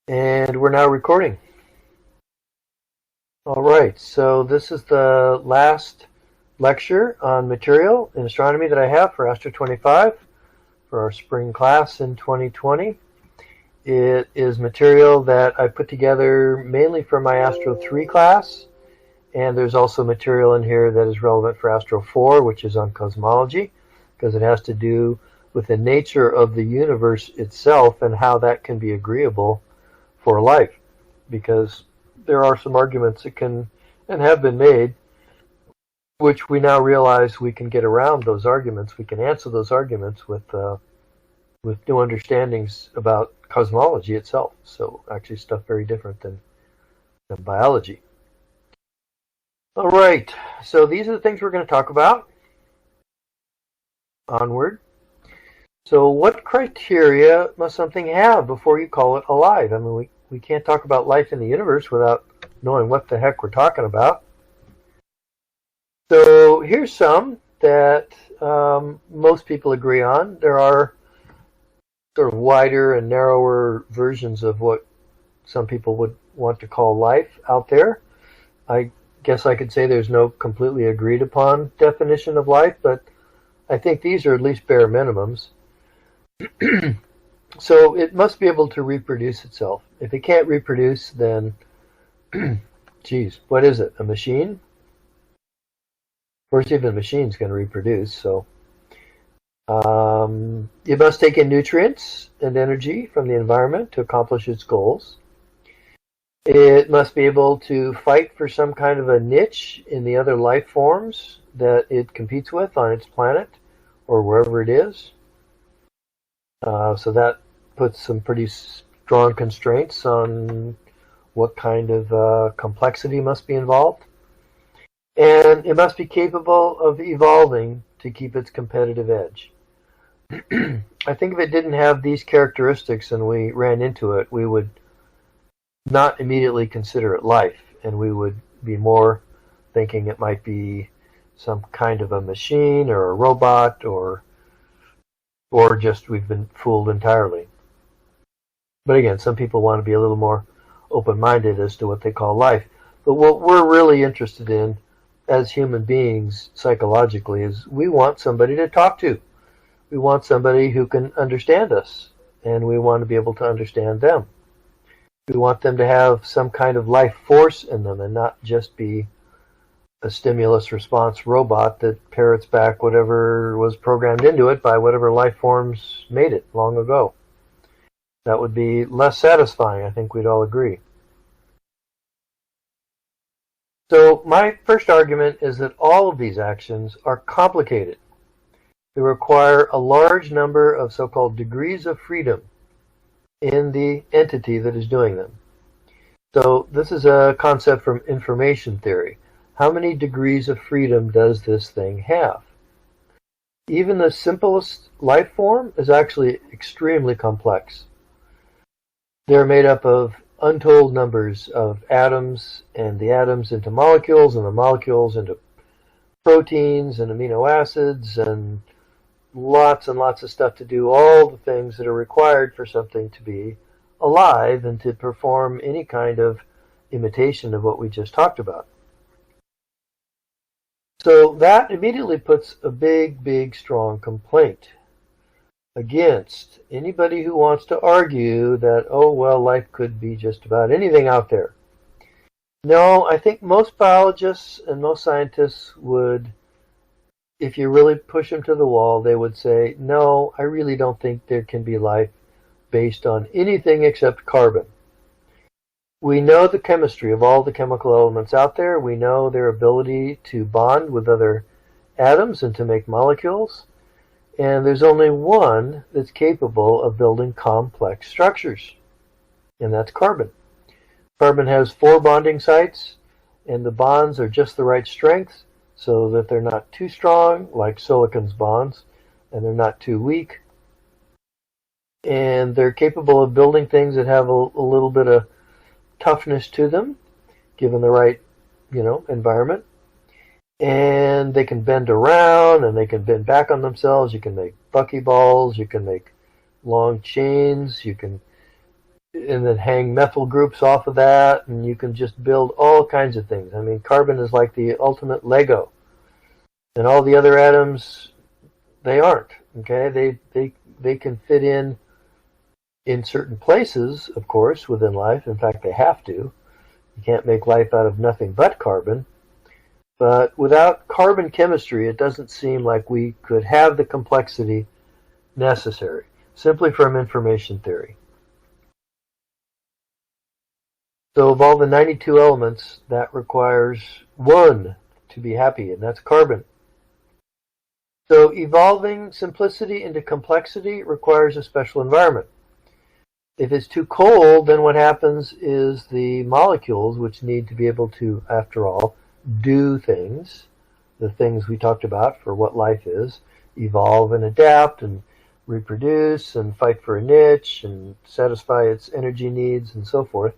And we're now recording. All right, so this is the last lecture on material in astronomy that I have for Astro 25 for our spring class in 2020. It is material that I put together mainly for my Astro 3 class, and there's also material in here that is relevant for Astro 4, which is on cosmology, because it has to do with the nature of the universe itself and how that can be agreeable for life, because there are some arguments that can and have been made, which we now realize we can get around those arguments. We can answer those arguments with new understandings about cosmology itself. So actually stuff very different than biology. All right, so these are the things we're going to talk about. Onward. So what criteria must something have before you call it alive? I mean, we can't talk about life in the universe without knowing what the heck we're talking about. So here's some that most people agree on. There are sort of wider and narrower versions of what some people would want to call life out there. I guess I could say there's no completely agreed upon definition of life, but I think these are at least bare minimums. So it must be able to reproduce itself. If it can't reproduce, then, geez, what is it? A machine? Of course, even a machine's going to reproduce. So it must take in nutrients and energy from the environment to accomplish its goals. It must be able to fight for some kind of a niche in the other life forms that it competes with on its planet or wherever it is. So that puts some pretty strong constraints on what kind of complexity must be involved. And it must be capable of evolving to keep its competitive edge. I think if it didn't have these characteristics and we ran into it, we would not immediately consider it life, and we would be more thinking it might be some kind of a machine or a robot or just we've been fooled entirely. But again, some people want to be a little more open-minded as to what they call life. But what we're really interested in as human beings psychologically is we want somebody to talk to. We want somebody who can understand us, and we want to be able to understand them. We want them to have some kind of life force in them and not just be a stimulus response robot that parrots back whatever was programmed into it by whatever life forms made it long ago. That would be less satisfying, I think we'd all agree. So my first argument is that all of these actions are complicated. They require a large number of so-called degrees of freedom in the entity that is doing them. So this is a concept from information theory. How many degrees of freedom does this thing have? Even the simplest life form is actually extremely complex. They're made up of untold numbers of atoms, and the atoms into molecules, and the molecules into proteins and amino acids, and lots of stuff to do all the things that are required for something to be alive and to perform any kind of imitation of what we just talked about. So that immediately puts a big, strong complaint against anybody who wants to argue that, oh, well, life could be just about anything out there. No, I think most biologists and most scientists would, if you really push them to the wall, they would say, no, I really don't think there can be life based on anything except carbon. We know the chemistry of all the chemical elements out there. We know their ability to bond with other atoms and to make molecules. And there's only one that's capable of building complex structures, and that's carbon. Carbon has 4 bonding sites, and the bonds are just the right strength so that they're not too strong, like silicon's bonds, and they're not too weak. And they're capable of building things that have a little bit of toughness to them, given the right, environment. And they can bend around, and they can bend back on themselves. You can make buckyballs, you can make long chains, you can and then hang methyl groups off of that, and you can just build all kinds of things. I mean, carbon is like the ultimate Lego, and all the other atoms, they aren't. Okay, they can fit in certain places, of course, within life. In fact, they have to. You can't make life out of nothing but carbon. But without carbon chemistry, it doesn't seem like we could have the complexity necessary, simply from information theory. So of all the 92 elements, that requires one to be happy, and that's carbon. So evolving simplicity into complexity requires a special environment. If it's too cold, then what happens is the molecules, which need to be able to, after all, do things, the things we talked about for what life is, evolve and adapt and reproduce and fight for a niche and satisfy its energy needs and so forth.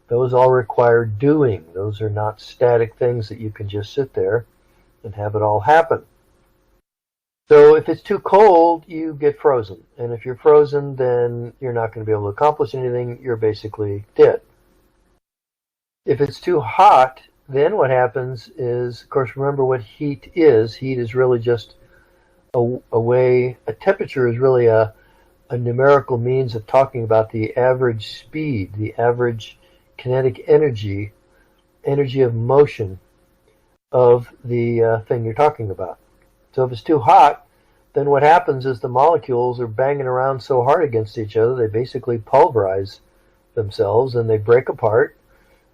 Those all require doing. Those are not static things that you can just sit there and have it all happen. So if it's too cold, you get frozen. And if you're frozen, then you're not going to be able to accomplish anything. You're basically dead. If it's too hot, then what happens is, of course, remember what heat is. Heat is really just a temperature is really a numerical means of talking about the average speed, the average kinetic energy of motion of the thing you're talking about. So if it's too hot, then what happens is the molecules are banging around so hard against each other, they basically pulverize themselves and they break apart.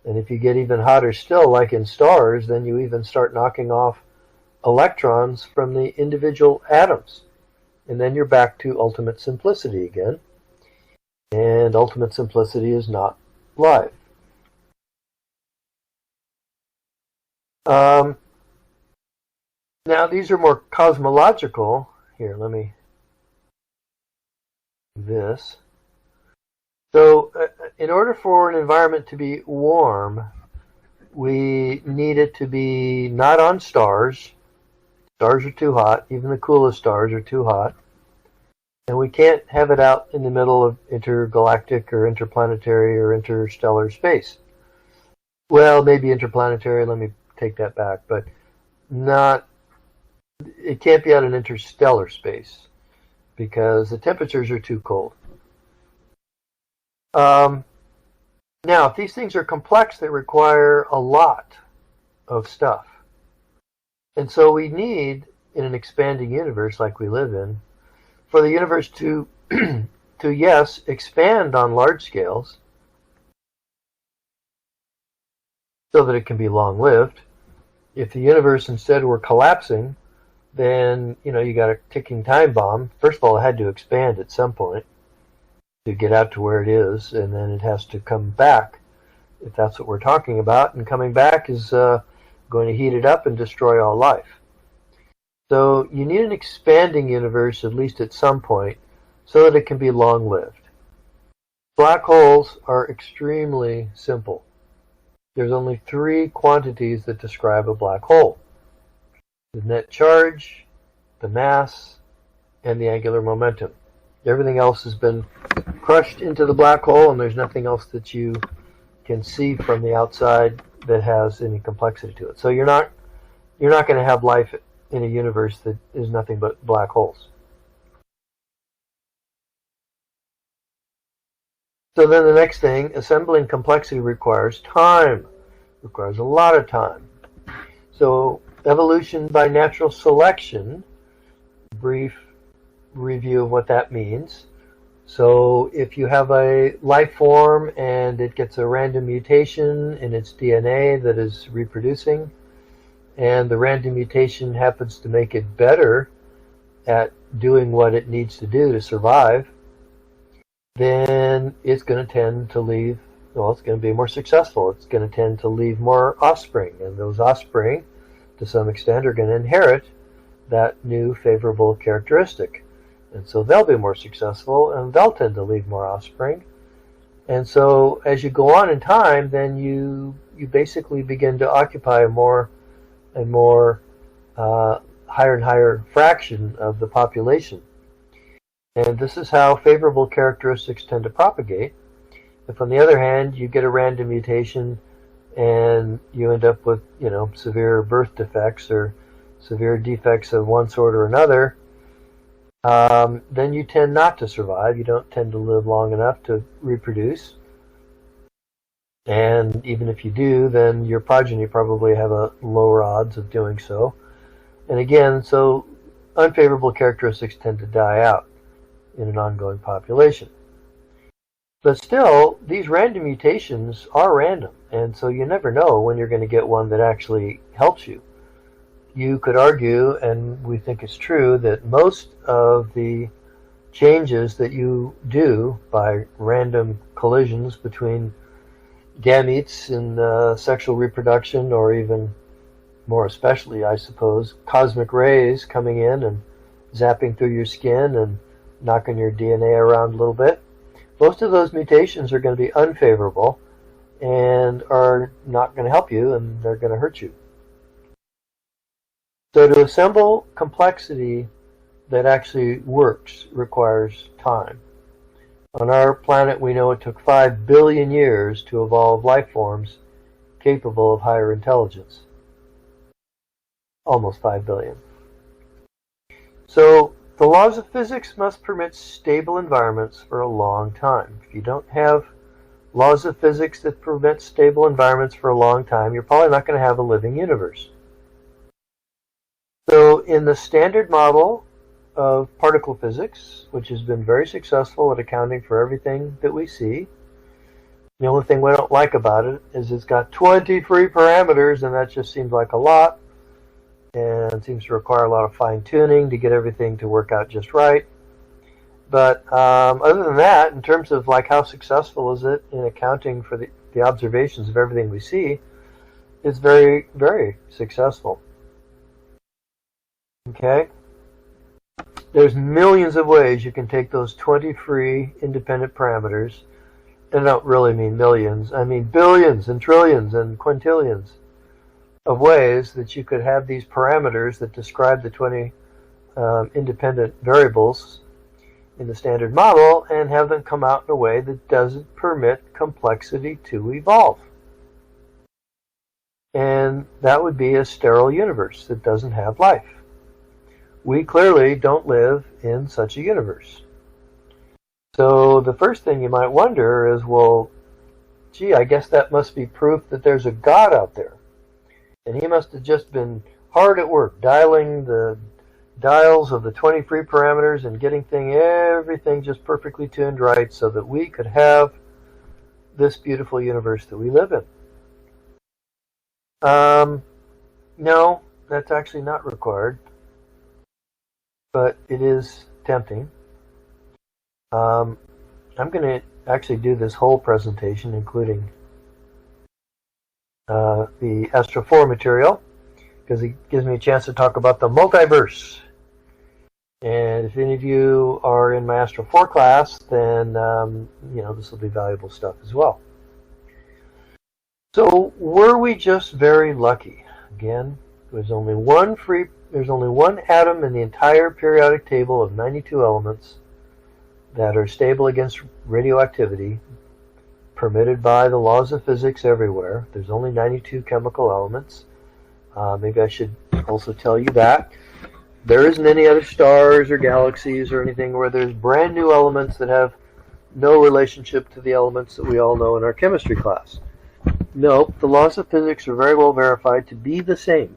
And if you get even hotter still, like in stars, then you even start knocking off electrons from the individual atoms. And then you're back to ultimate simplicity again. And ultimate simplicity is not life. Now, these are more cosmological. Here, let me do this. So, in order for an environment to be warm, we need it to be not on stars. Stars are too hot. Even the coolest stars are too hot. And we can't have it out in the middle of intergalactic or interplanetary or interstellar space. Well, maybe interplanetary, let me take that back, but not. It can't be out in interstellar space because the temperatures are too cold. Now, if these things are complex, they require a lot of stuff. And so we need, in an expanding universe like we live in, for the universe to, yes, expand on large scales so that it can be long-lived. If the universe instead were collapsing, then, you got a ticking time bomb. First of all, it had to expand at some point to get out to where it is, and then it has to come back, if that's what we're talking about. And coming back is going to heat it up and destroy all life. So you need an expanding universe, at least at some point, so that it can be long-lived. Black holes are extremely simple. There's only 3 quantities that describe a black hole: the net charge, the mass, and the angular momentum. Everything else has been crushed into the black hole, and there's nothing else that you can see from the outside that has any complexity to it. So you're not going to have life in a universe that is nothing but black holes. So then the next thing, assembling complexity requires time. Requires a lot of time. So evolution by natural selection, brief review of what that means. So if you have a life form and it gets a random mutation in its DNA that is reproducing, and the random mutation happens to make it better at doing what it needs to do to survive, then it's going to tend to leave, it's going to be more successful. It's going to tend to leave more offspring, and those offspring, to some extent, are going to inherit that new favorable characteristic. And so they'll be more successful, and they'll tend to leave more offspring. And so as you go on in time, then you basically begin to occupy a more and more higher and higher fraction of the population. And this is how favorable characteristics tend to propagate. If on the other hand you get a random mutation and you end up with, severe birth defects or severe defects of one sort or another, then you tend not to survive. You don't tend to live long enough to reproduce. And even if you do, then your progeny probably have a lower odds of doing so. And again, so unfavorable characteristics tend to die out in an ongoing population. But still, these random mutations are random, and so you never know when you're going to get one that actually helps you. You could argue, and we think it's true, that most of the changes that you do by random collisions between gametes in sexual reproduction, or even more especially, I suppose, cosmic rays coming in and zapping through your skin and knocking your DNA around a little bit, most of those mutations are going to be unfavorable and are not going to help you, and they're going to hurt you. So to assemble complexity that actually works requires time. On our planet, we know it took 5 billion years to evolve life forms capable of higher intelligence. Almost 5 billion. So the laws of physics must permit stable environments for a long time. If you don't have laws of physics that permit stable environments for a long time, you're probably not going to have a living universe. So in the standard model of particle physics, which has been very successful at accounting for everything that we see, the only thing we don't like about it is it's got 23 parameters, and that just seems like a lot, and seems to require a lot of fine-tuning to get everything to work out just right. But other than that, in terms of like how successful is it in accounting for the observations of everything we see, it's very, very successful. Okay? There's millions of ways you can take those 23 independent parameters, and I don't really mean millions, I mean billions and trillions and quintillions of ways that you could have these parameters that describe the 20 independent variables in the standard model and have them come out in a way that doesn't permit complexity to evolve. And that would be a sterile universe that doesn't have life. We clearly don't live in such a universe. So the first thing you might wonder is, well, gee, I guess that must be proof that there's a God out there. And he must have just been hard at work dialing the dials of the 23 parameters and getting everything just perfectly tuned right so that we could have this beautiful universe that we live in. No, that's actually not required, but it is tempting. I'm going to actually do this whole presentation, including the Astro 4 material, because it gives me a chance to talk about the multiverse. And if any of you are in my Astro 4 class, then this will be valuable stuff as well. So were we just very lucky? Again, there's only one atom in the entire periodic table of 92 elements that are stable against radioactivity, permitted by the laws of physics everywhere. There's only 92 chemical elements. Maybe I should also tell you that. There isn't any other stars or galaxies or anything where there's brand new elements that have no relationship to the elements that we all know in our chemistry class. No, the laws of physics are very well verified to be the same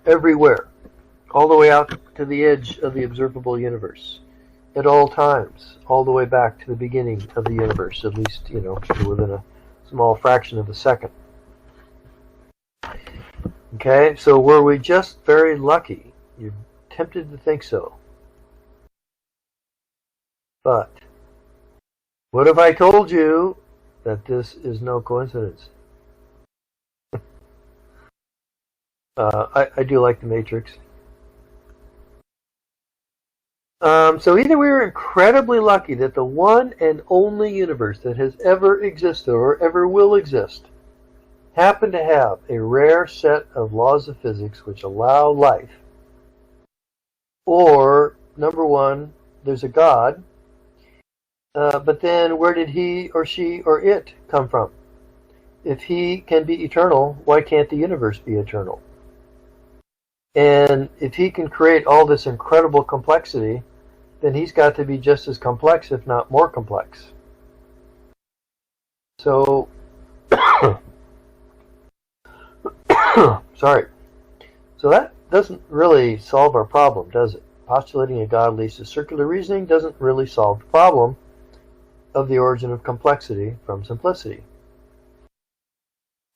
everywhere, all the way out to the edge of the observable universe, at all times, all the way back to the beginning of the universe, at least, within a small fraction of a second. Okay, so were we just very lucky? You're tempted to think so. But what if I told you that this is no coincidence? I do like the Matrix. So either we were incredibly lucky that the one and only universe that has ever existed or ever will exist happened to have a rare set of laws of physics which allow life, or number one, there's a God, But then where did he or she or it come from? If he can be eternal, why can't the universe be eternal? And if he can create all this incredible complexity, then he's got to be just as complex, if not more complex. So, sorry. So that doesn't really solve our problem, does it? Postulating a God leads to circular reasoning doesn't really solve the problem of the origin of complexity from simplicity.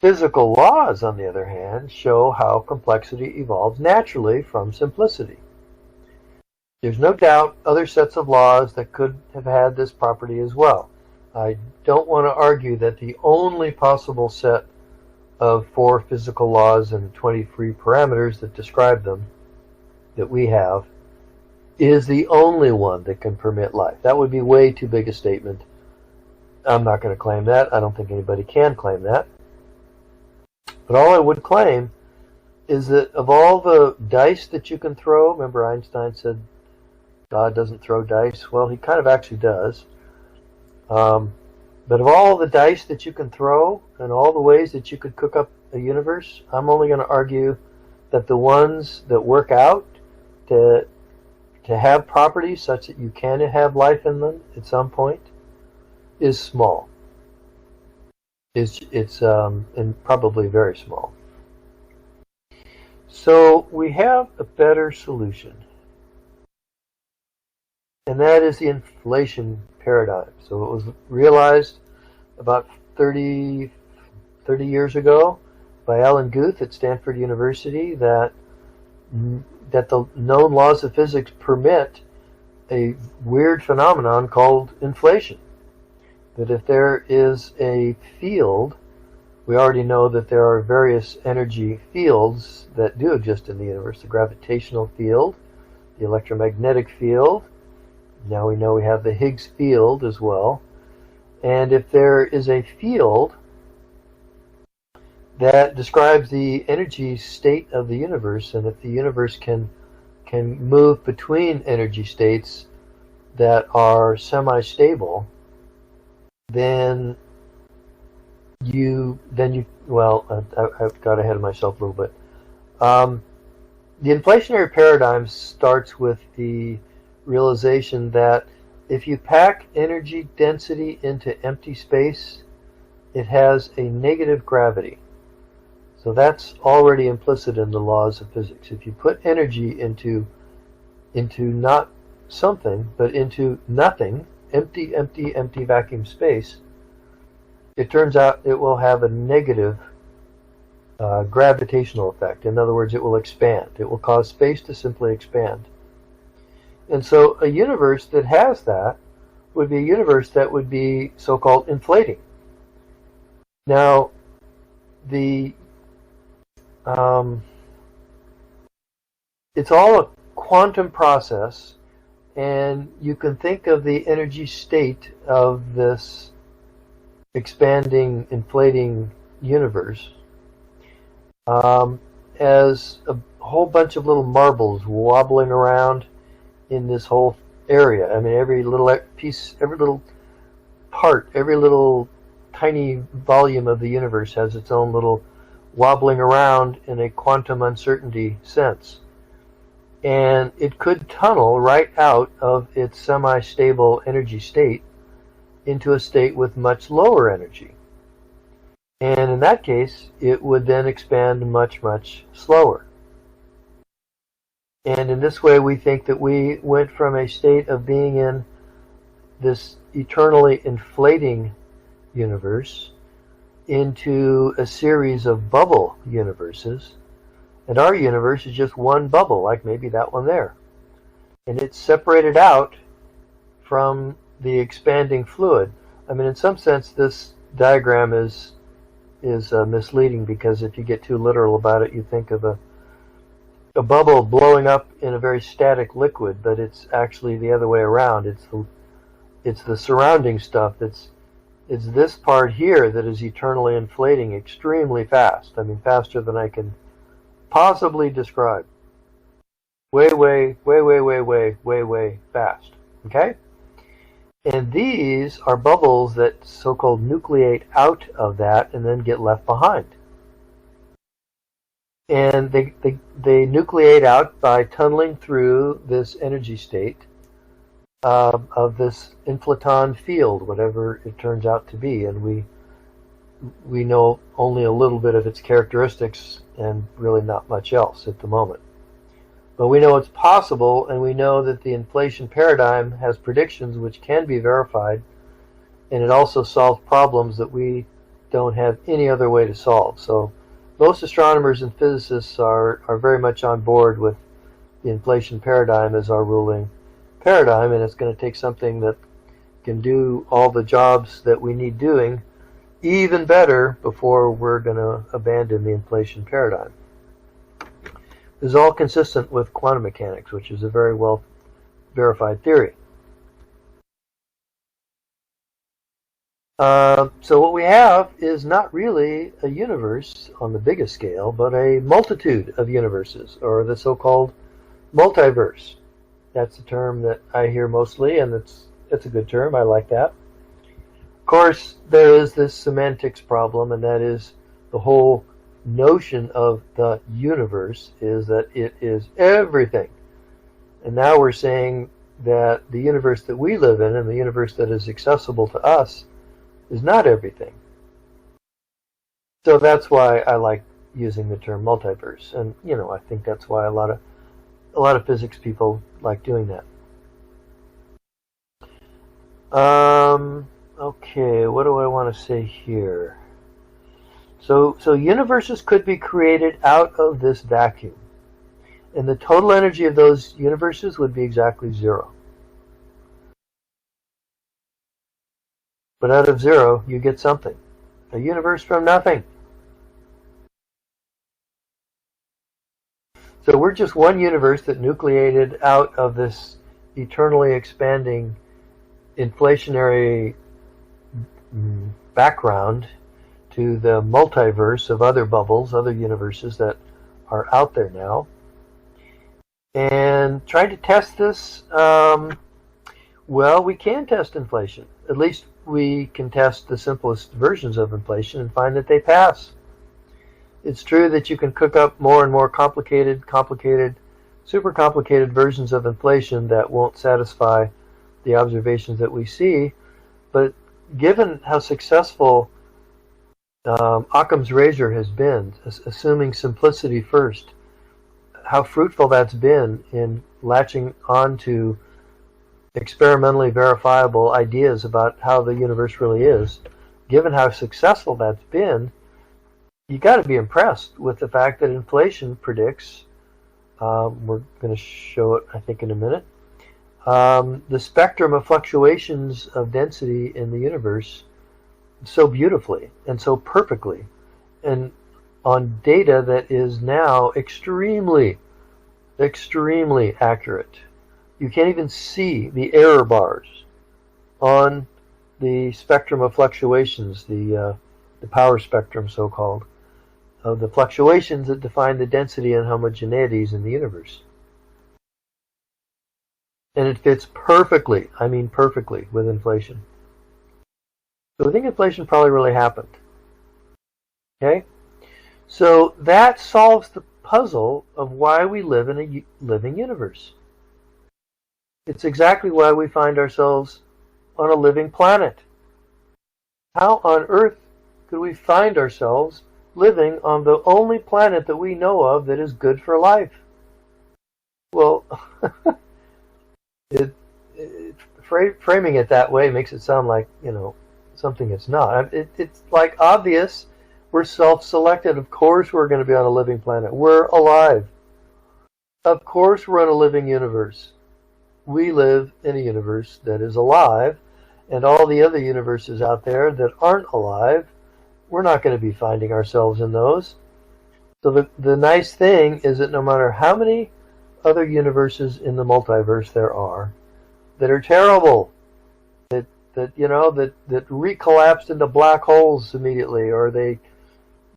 Physical laws, on the other hand, show how complexity evolves naturally from simplicity. There's no doubt other sets of laws that could have had this property as well. I don't want to argue that the only possible set of 4 physical laws and 23 parameters that describe them that we have is the only one that can permit life. That would be way too big a statement. I'm not going to claim that. I don't think anybody can claim that. But all I would claim is that of all the dice that you can throw, remember Einstein said God doesn't throw dice? Well, he kind of actually does. But of all the dice that you can throw and all the ways that you could cook up a universe, I'm only going to argue that the ones that work out to have properties such that you can have life in them at some point is small. It's and probably very small. So we have a better solution, and that is the inflation paradigm. So it was realized about 30 years ago by Alan Guth at Stanford University that the known laws of physics permit a weird phenomenon called inflation. That if there is a field, we already know that there are various energy fields that do exist in the universe. The gravitational field, the electromagnetic field. Now we know we have the Higgs field as well. And if there is a field that describes the energy state of the universe, and if the universe can move between energy states that are semi-stable, then you well, I've got ahead of myself a little bit. The inflationary paradigm starts with the realization that if you pack energy density into empty space, it has a negative gravity. So that's already implicit in the laws of physics. If you put energy into not something, but into nothing, empty vacuum space, it turns out it will have a negative gravitational effect. In other words, it will expand. It will cause space to simply expand. And so a universe that has that would be a universe that would be so-called inflating. Now, it's all a quantum process, and you can think of the energy state of this expanding, inflating universe as a whole bunch of little marbles wobbling around in this whole area. I mean, every little piece, every little part, every little tiny volume of the universe has its own little wobbling around in a quantum uncertainty sense. And it could tunnel right out of its semi-stable energy state into a state with much lower energy. And in that case, it would then expand much, much slower. And in this way, we think that we went from a state of being in this eternally inflating universe into a series of bubble universes. And our universe is just one bubble, like maybe that one there. And it's separated out from the expanding fluid. I mean, in some sense, this diagram is misleading, because if you get too literal about it, you think of a bubble blowing up in a very static liquid, but it's actually the other way around. It's the surrounding stuff it's this part here that is eternally inflating extremely fast. I mean, faster than I can possibly describe. Way fast. Okay? And these are bubbles that so-called nucleate out of that and then get left behind. And they nucleate out by tunneling through this energy state of this inflaton field, whatever it turns out to be. And we know only a little bit of its characteristics and really not much else at the moment. But we know it's possible, and we know that the inflation paradigm has predictions which can be verified, and it also solves problems that we don't have any other way to solve. So most astronomers and physicists are very much on board with the inflation paradigm as our ruling paradigm, and it's going to take something that can do all the jobs that we need doing even better before we're going to abandon the inflation paradigm. This is all consistent with quantum mechanics, which is a very well verified theory. So what we have is not really a universe on the biggest scale, but a multitude of universes, or the so-called multiverse. That's the term that I hear mostly, and it's a good term. I like that. Of course, there is this semantics problem, and that is the whole notion of the universe is that it is everything. And now we're saying that the universe that we live in and the universe that is accessible to us is not everything. So that's why I like using the term multiverse. And I think that's why a lot of physics people like doing that. Okay, what do I want to say here? So universes could be created out of this vacuum. And the total energy of those universes would be exactly zero. But out of zero, you get something. A universe from nothing. So we're just one universe that nucleated out of this eternally expanding inflationary background to the multiverse of other bubbles, other universes that are out there now. And trying to test this, well, we can test inflation. At least we can test the simplest versions of inflation and find that they pass. It's true that you can cook up more and more complicated, super complicated versions of inflation that won't satisfy the observations that we see, but given how successful Occam's razor has been, assuming simplicity first, how fruitful that's been in latching on to experimentally verifiable ideas about how the universe really is, given how successful that's been, you got to be impressed with the fact that inflation predicts, we're going to show it I think in a minute, the spectrum of fluctuations of density in the universe so beautifully and so perfectly, and on data that is now extremely accurate. You can't even see the error bars on the spectrum of fluctuations, the power spectrum so-called, of the fluctuations that define the density and homogeneities in the universe. And it fits perfectly, I mean perfectly, with inflation. So I think inflation probably really happened. Okay? So that solves the puzzle of why we live in a living universe. It's exactly why we find ourselves on a living planet. How on earth could we find ourselves living on the only planet that we know of that is good for life? Well, framing it that way makes it sound like, something it's not. It's like obvious. We're self-selected. Of course we're going to be on a living planet. We're alive. Of course we're in a living universe. We live in a universe that is alive, and all the other universes out there that aren't alive, we're not going to be finding ourselves in those. So the nice thing is that no matter how many other universes in the multiverse there are that are terrible, that recollapsed into black holes immediately, or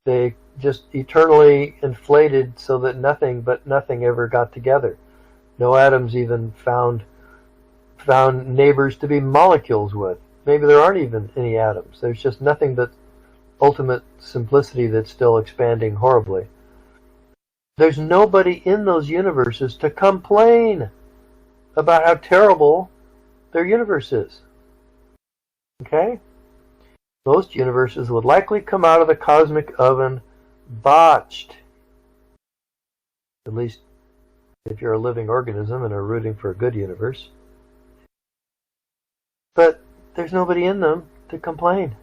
they just eternally inflated so that nothing ever got together. No atoms even found found neighbors to be molecules with. Maybe there aren't even any atoms. There's just nothing but ultimate simplicity that's still expanding horribly. There's nobody in those universes to complain about how terrible their universe is. Okay? Most universes would likely come out of the cosmic oven botched. At least if you're a living organism and are rooting for a good universe. But there's nobody in them to complain.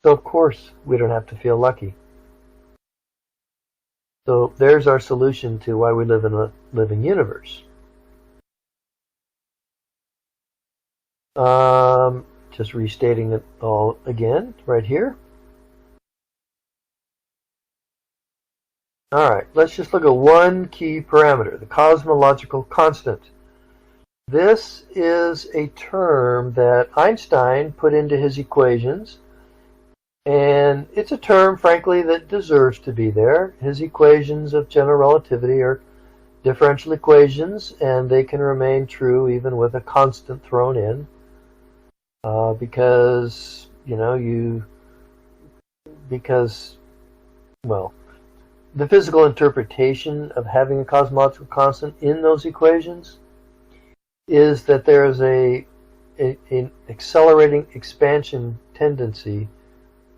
So of course we don't have to feel lucky. So there's our solution to why we live in a living universe. Just restating it all again right here. Alright, let's just look at one key parameter, the cosmological constant. This is a term that Einstein put into his equations, and it's a term, frankly, that deserves to be there. His equations of general relativity are differential equations, and they can remain true even with a constant thrown in, because the physical interpretation of having a cosmological constant in those equations is that there is an accelerating expansion tendency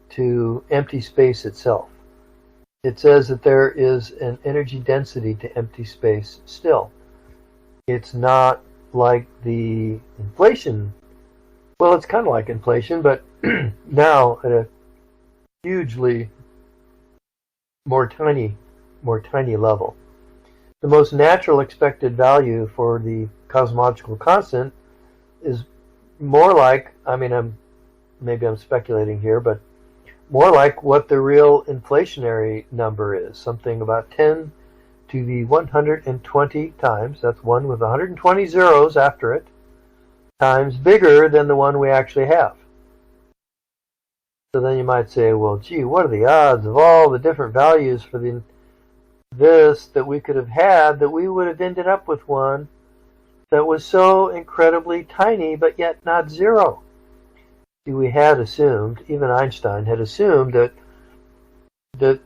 to empty space itself. It says that there is an energy density to empty space still. It's not like the inflation. Well, it's kind of like inflation, but now at a hugely more tiny level. The most natural expected value for the cosmological constant is more like, maybe I'm speculating here, but more like what the real inflationary number is, something about 10 to the 120 times, that's one with 120 zeros after it, times bigger than the one we actually have. So then you might say, well, gee, what are the odds of all the different values for this that we could have had that we would have ended up with one that was so incredibly tiny but yet not zero? See, we had assumed, even Einstein had assumed that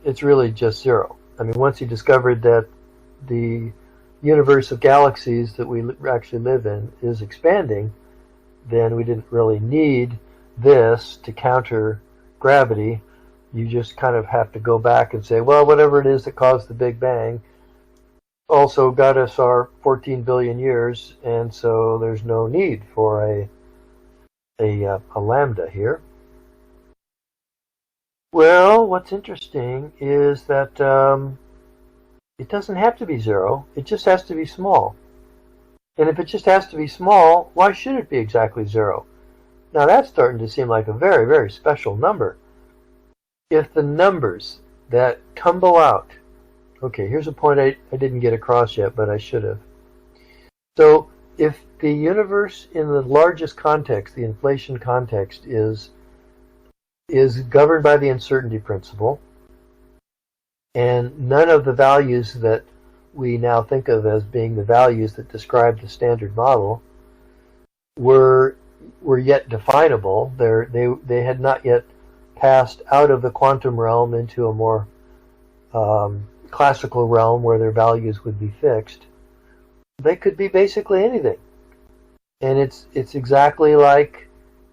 it's really just zero. Once he discovered that the universe of galaxies that we actually live in is expanding, then we didn't really need this to counter gravity. You just kind of have to go back and say, well, whatever it is that caused the Big Bang also got us our 14 billion years, and so there's no need for a lambda here. Well, what's interesting is that it doesn't have to be zero. It just has to be small. And if it just has to be small, why should it be exactly zero? Now that's starting to seem like a very, very special number. If the numbers that tumble out, okay, here's a point I didn't get across yet, but I should have. So if the universe in the largest context, the inflation context, is governed by the uncertainty principle, and none of the values that we now think of as being the values that describe the standard model were yet definable. They had not yet passed out of the quantum realm into a more classical realm where their values would be fixed. They could be basically anything. And it's exactly like,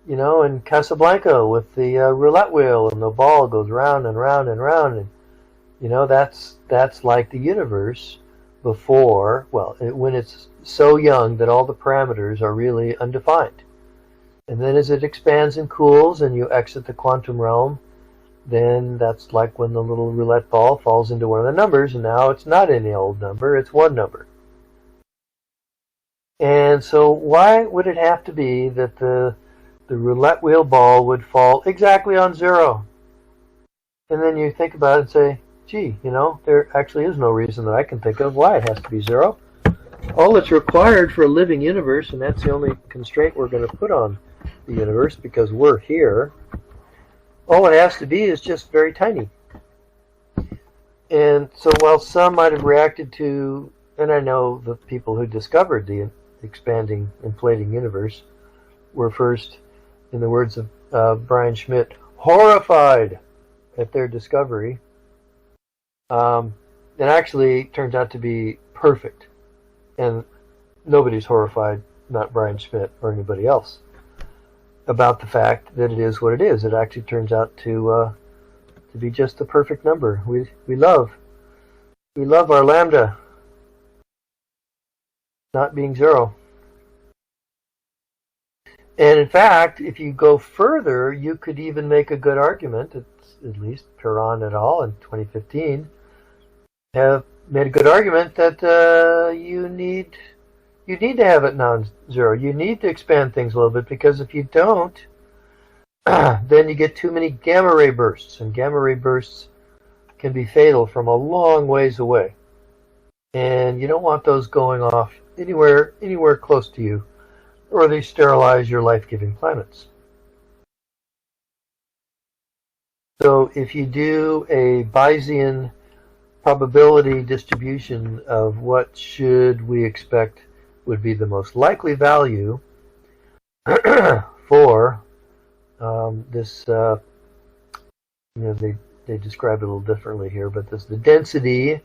in Casablanca with the roulette wheel, and the ball goes round and round and round, and that's like the universe before, when it's so young that all the parameters are really undefined. And then as it expands and cools and you exit the quantum realm, then that's like when the little roulette ball falls into one of the numbers, and now it's not any old number, it's one number. And so why would it have to be that the roulette wheel ball would fall exactly on zero? And then you think about it and say, gee, there actually is no reason that I can think of why it has to be zero. All that's required for a living universe, and that's the only constraint we're going to put on the universe because we're here, all it has to be is just very tiny. And so while some might have reacted to, and I know the people who discovered the expanding, inflating universe, were first, in the words of Brian Schmidt, horrified at their discovery. It actually turns out to be perfect. And nobody's horrified, not Brian Schmidt or anybody else, about the fact that it is what it is. It actually turns out to be just the perfect number. We love our lambda not being zero. And in fact, if you go further, you could even make a good argument, at least Perron et al. In 2015 have made a good argument that you need to have it non-zero. You need to expand things a little bit, because if you don't, then you get too many gamma ray bursts, and gamma ray bursts can be fatal from a long ways away. And you don't want those going off anywhere close to you, or they sterilize your life-giving planets. So if you do a Bayesian probability distribution of what should we expect would be the most likely value for this, they describe it a little differently here, but this the density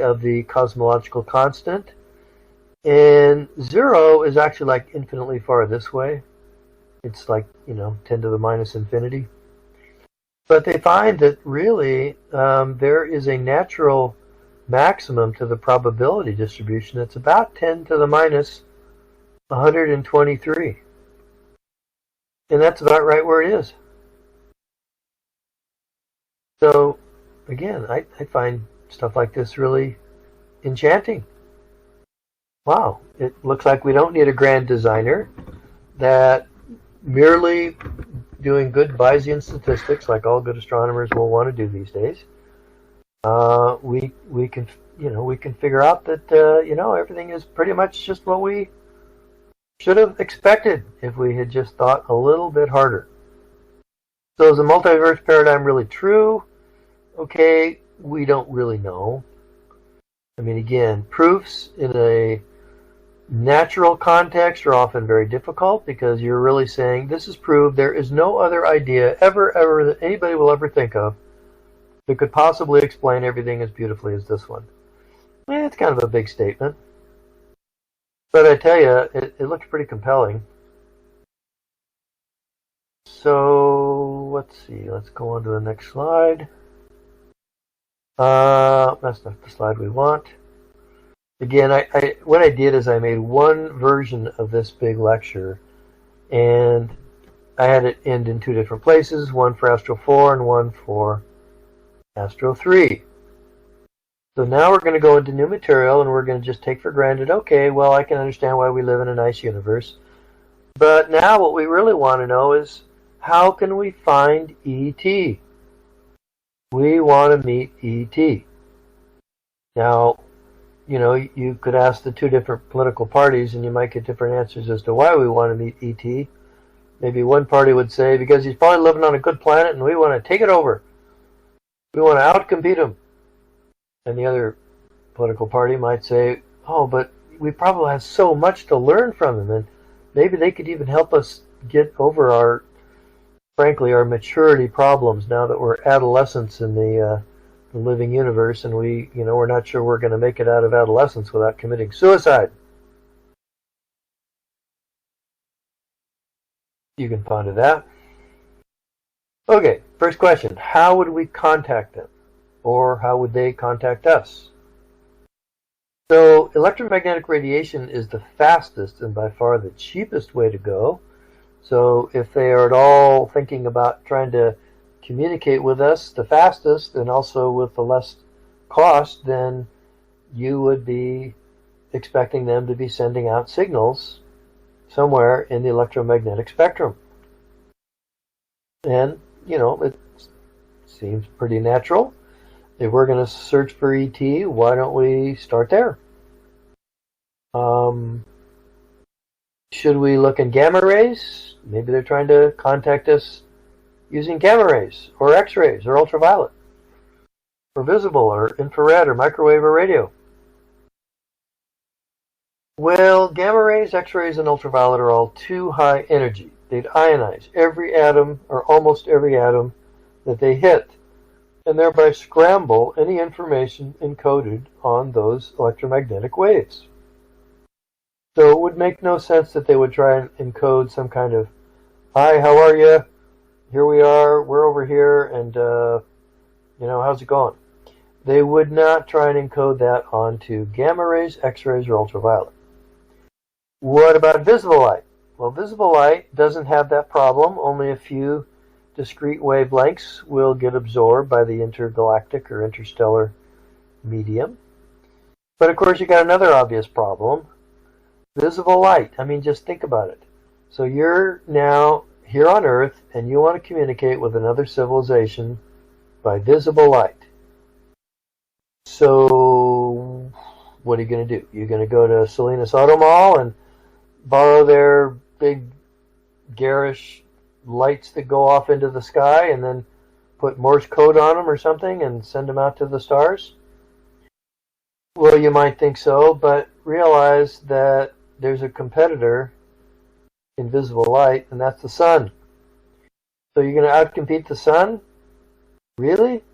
of the cosmological constant, and zero is actually like infinitely far this way. It's like 10 to the minus infinity. But they find that really there is a natural maximum to the probability distribution that's about 10 to the minus 123. And that's about right where it is. So, again, I find stuff like this really enchanting. Wow, it looks like we don't need a grand designer, that merely doing good Bayesian statistics, like all good astronomers will want to do these days, we can figure out that everything is pretty much just what we should have expected if we had just thought a little bit harder. So is the multiverse paradigm really true? Okay, we don't really know. I mean, again, proofs in a natural context are often very difficult, because you're really saying this is proved. There is no other idea ever that anybody will ever think of that could possibly explain everything as beautifully as this one. It's kind of a big statement, but I tell you, it looks pretty compelling. So let's see. Let's go on to the next slide. That's not the slide we want. Again, what I did is I made one version of this big lecture, and I had it end in two different places, one for Astro 4 and one for Astro 3. So now we're going to go into new material, and we're going to just take for granted, okay, well, I can understand why we live in a nice universe. But now what we really want to know is, how can we find E.T.? We want to meet E.T. Now, you could ask the two different political parties, and you might get different answers as to why we want to meet E.T. Maybe one party would say, because he's probably living on a good planet, and we want to take it over. We want to outcompete him. And the other political party might say, oh, but we probably have so much to learn from him, and maybe they could even help us get over our maturity problems now that we're adolescents in the living universe, and we're not sure we're going to make it out of adolescence without committing suicide. You can ponder that. Okay, first question. How would we contact them? Or how would they contact us? So electromagnetic radiation is the fastest and by far the cheapest way to go. So if they are at all thinking about trying to communicate with us the fastest and also with the less cost, then you would be expecting them to be sending out signals somewhere in the electromagnetic spectrum. And, it seems pretty natural. If we're going to search for ET, why don't we start there? Should we look in gamma rays? Maybe they're trying to contact us using gamma rays, or X-rays, or ultraviolet, or visible, or infrared, or microwave, or radio. Well, gamma rays, X-rays, and ultraviolet are all too high energy. They'd ionize every atom, or almost every atom, that they hit, and thereby scramble any information encoded on those electromagnetic waves. So it would make no sense that they would try and encode some kind of, hi, how are you? Here we are, we're over here, and, how's it going? They would not try and encode that onto gamma rays, X-rays, or ultraviolet. What about visible light? Well, visible light doesn't have that problem. Only a few discrete wavelengths will get absorbed by the intergalactic or interstellar medium. But of course, you got another obvious problem. Visible light. I mean, just think about it. So you're now here on Earth, and you want to communicate with another civilization by visible light. So what are you going to do? You're going to go to Salinas Auto Mall and borrow their big garish lights that go off into the sky and then put Morse code on them or something and send them out to the stars? Well, you might think so, but realize that there's a competitor in visible light, and that's the sun. So you're going to outcompete the sun? Really?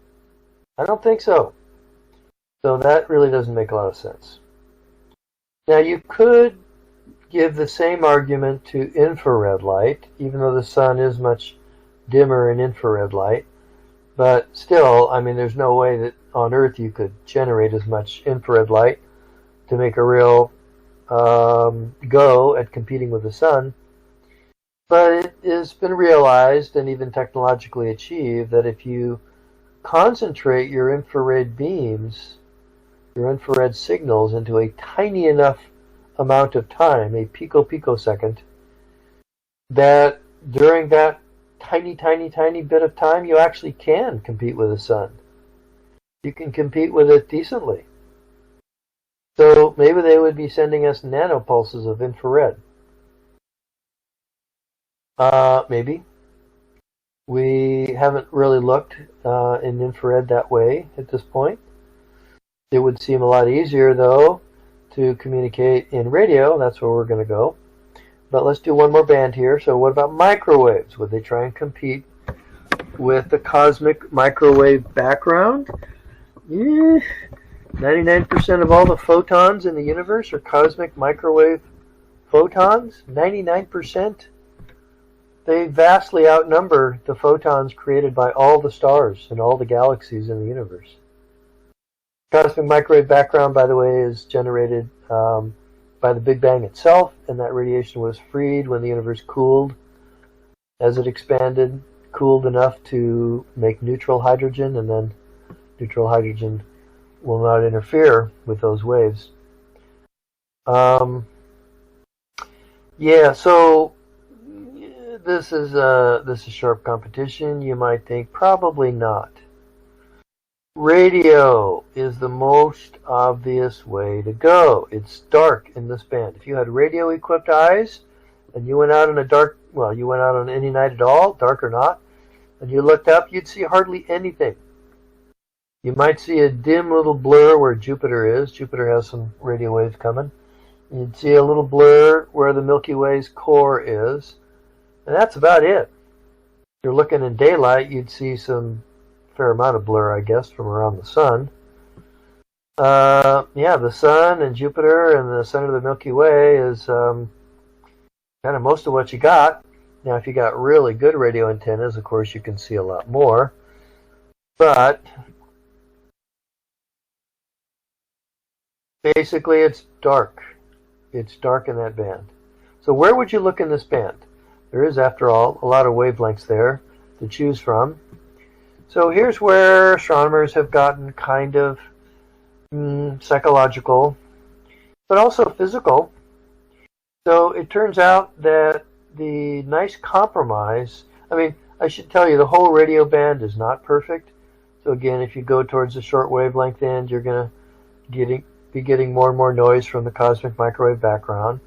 I don't think so. So that really doesn't make a lot of sense. Now you could give the same argument to infrared light, even though the sun is much dimmer in infrared light. But still, I mean, there's no way that on Earth you could generate as much infrared light to make a real go at competing with the sun. But it has been realized and even technologically achieved that if you concentrate your infrared beams, your infrared signals into a tiny enough amount of time, a picosecond, that during that tiny bit of time you actually can compete with the sun. You can compete with it decently. So maybe they would be sending us nanopulses of infrared. Maybe. We haven't really looked in infrared that way at this point. It would seem a lot easier, though, to communicate in radio. That's where we're going to go. But let's do one more band here. So what about microwaves? Would they try and compete with the cosmic microwave background? 99% of all the photons in the universe are cosmic microwave photons. 99%. They vastly outnumber the photons created by all the stars and all the galaxies in the universe. Cosmic microwave background, by the way, is generated by the Big Bang itself, and that radiation was freed when the universe cooled. As it expanded, cooled enough to make neutral hydrogen, and then neutral hydrogen will not interfere with those waves. So this is sharp competition. You might think probably not. Radio is the most obvious way to go. It's dark in this band. If you had radio-equipped eyes and you went out on you went out on any night at all, dark or not, and you looked up, you'd see hardly anything. You might see a dim little blur where Jupiter is. Jupiter has some radio waves coming. You'd see a little blur where the Milky Way's core is, and that's about it. If you're looking in daylight, you'd see some fair amount of blur, I guess, from around the sun. The sun and Jupiter and the center of the Milky Way is kind of most of what you got. Now, if you got really good radio antennas, of course, you can see a lot more. But basically, it's dark. It's dark in that band. So where would you look in this band? There is, after all, a lot of wavelengths there to choose from. So here's where astronomers have gotten kind of psychological, but also physical. So it turns out that the nice compromise, I should tell you, the whole radio band is not perfect. So again, if you go towards the short wavelength end, you're going to be getting more and more noise from the cosmic microwave background.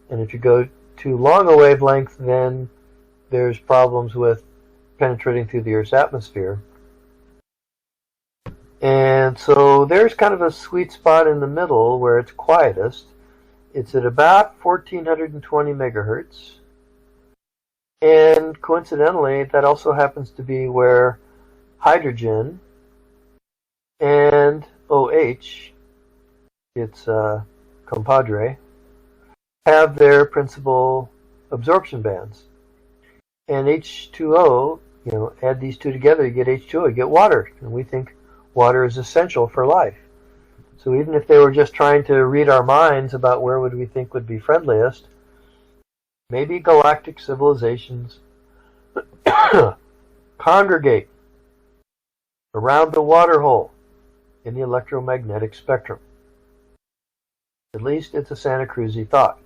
And if you go too long a wavelength, then there's problems with penetrating through the Earth's atmosphere. And so there's kind of a sweet spot in the middle where it's quietest. It's at about 1420 megahertz. And coincidentally, that also happens to be where hydrogen and OH, its compadre, have their principal absorption bands. And H2O, add these two together, you get H2O, you get water. And we think water is essential for life. So even if they were just trying to read our minds about where would we think would be friendliest, maybe galactic civilizations congregate around the water hole in the electromagnetic spectrum. At least it's a Santa Cruz-y thought.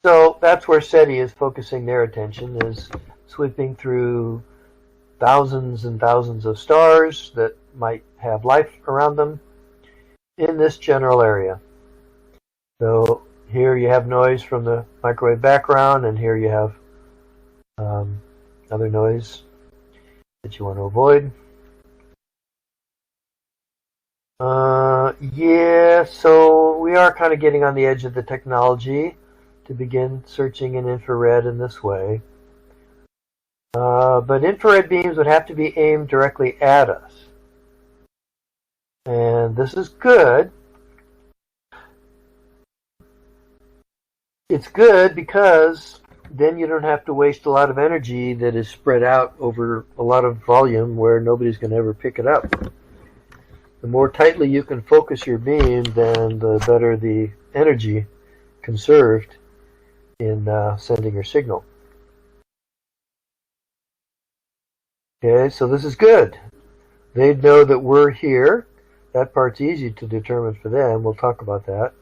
So that's where SETI is focusing their attention, is sweeping through thousands and thousands of stars that might have life around them in this general area. So here you have noise from the microwave background, and here you have other noise that you want to avoid. Yeah, so we are kind of getting on the edge of the technology to begin searching in infrared in this way. But infrared beams would have to be aimed directly at us. And this is good. It's good because then you don't have to waste a lot of energy that is spread out over a lot of volume where nobody's going to ever pick it up. The more tightly you can focus your beam, then the better the energy conserved in sending your signal. Okay, so this is good. They'd know that we're here. That part's easy to determine for them. We'll talk about that.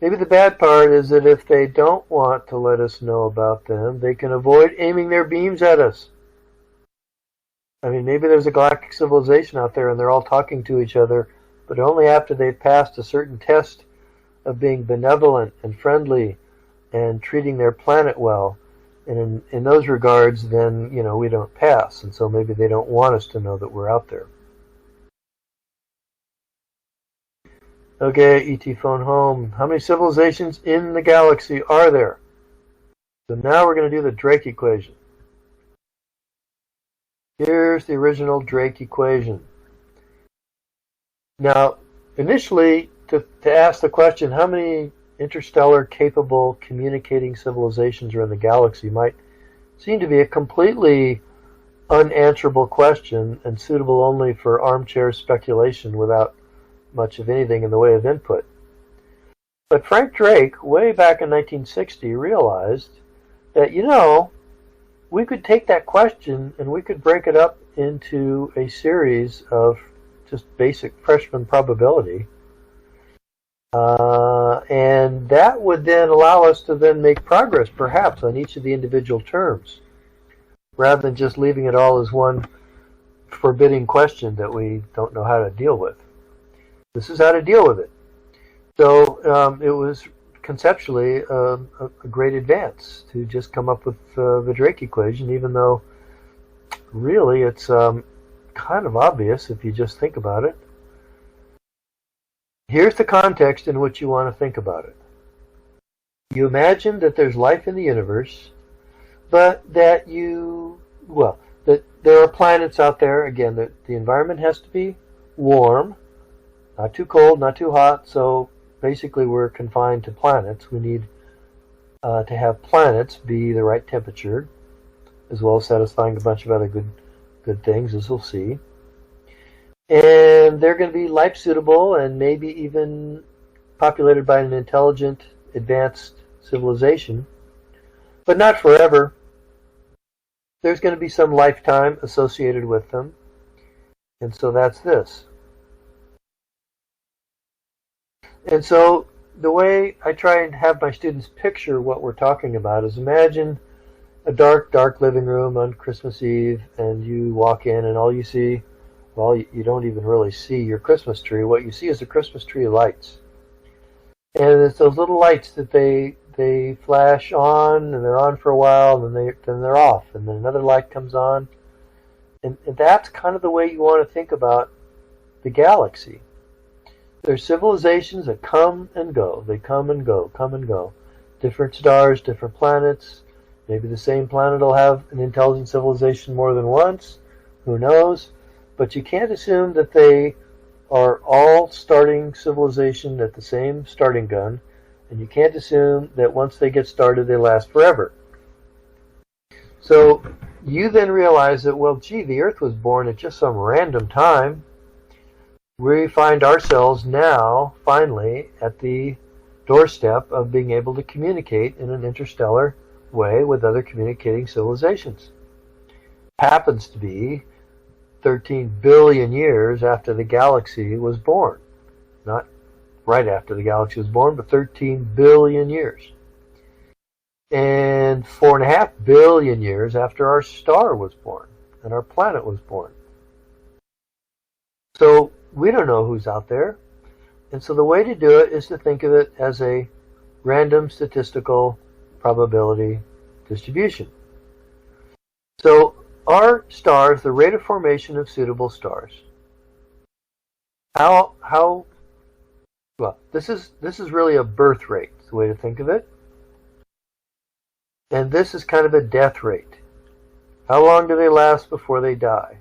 Maybe the bad part is that if they don't want to let us know about them, they can avoid aiming their beams at us. I mean, maybe there's a galactic civilization out there and they're all talking to each other, but only after they've passed a certain test of being benevolent and friendly and treating their planet well. And in those regards, then, we don't pass. And so maybe they don't want us to know that we're out there. Okay, ET phone home. How many civilizations in the galaxy are there? So now we're going to do the Drake equation. Here's the original Drake equation. Now, initially, to ask the question, how many interstellar capable communicating civilizations are in the galaxy, might seem to be a completely unanswerable question and suitable only for armchair speculation without much of anything in the way of input. But Frank Drake, way back in 1960, realized that, we could take that question and we could break it up into a series of just basic freshman probability. And that would then allow us to then make progress, perhaps, on each of the individual terms, rather than just leaving it all as one forbidding question that we don't know how to deal with. This is how to deal with it. So it was conceptually a great advance to just come up with the Drake equation, even though really it's kind of obvious if you just think about it. Here's the context in which you want to think about it. You imagine that there's life in the universe, but that that there are planets out there. Again, that the environment has to be warm, not too cold, not too hot. So basically we're confined to planets. We need to have planets be the right temperature, as well as satisfying a bunch of other good things, as we'll see. And they're going to be life suitable and maybe even populated by an intelligent, advanced civilization, but not forever. There's going to be some lifetime associated with them. And so that's this. And so the way I try and have my students picture what we're talking about is, imagine a dark, dark living room on Christmas Eve, and you walk in and all you see, well, you don't even really see your Christmas tree. What you see is a Christmas tree of lights. And it's those little lights that they flash on, and they're on for a while, and then they're off, and then another light comes on. And that's kind of the way you want to think about the galaxy. There's civilizations that come and go. They come and go, come and go. Different stars, different planets. Maybe the same planet will have an intelligent civilization more than once. Who knows? But you can't assume that they are all starting civilization at the same starting gun. And you can't assume that once they get started, they last forever. So you then realize that, well, gee, the Earth was born at just some random time. We find ourselves now, finally, at the doorstep of being able to communicate in an interstellar way with other communicating civilizations. Happens to be 13 billion years after the galaxy was born. Not right after the galaxy was born, but 13 billion years. And 4.5 billion years after our star was born and our planet was born. So we don't know who's out there. And so the way to do it is to think of it as a random statistical probability distribution. So our stars, the rate of formation of suitable stars. Well, this is really a birth rate, is the way to think of it. And this is kind of a death rate. How long do they last before they die?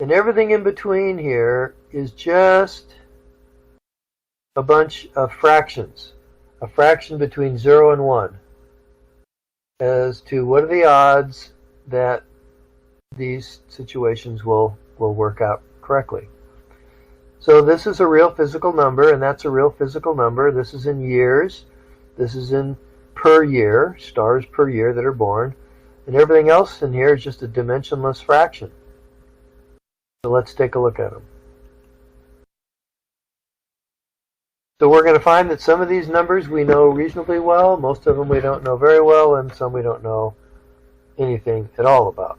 And everything in between here is just a bunch of fractions. A fraction between 0 and 1. As to what are the odds that these situations will work out correctly. So this is a real physical number, and that's a real physical number. This is in years. This is in per year, stars per year that are born. And everything else in here is just a dimensionless fraction. So let's take a look at them. So we're going to find that some of these numbers we know reasonably well, most of them we don't know very well, and some we don't know anything at all about.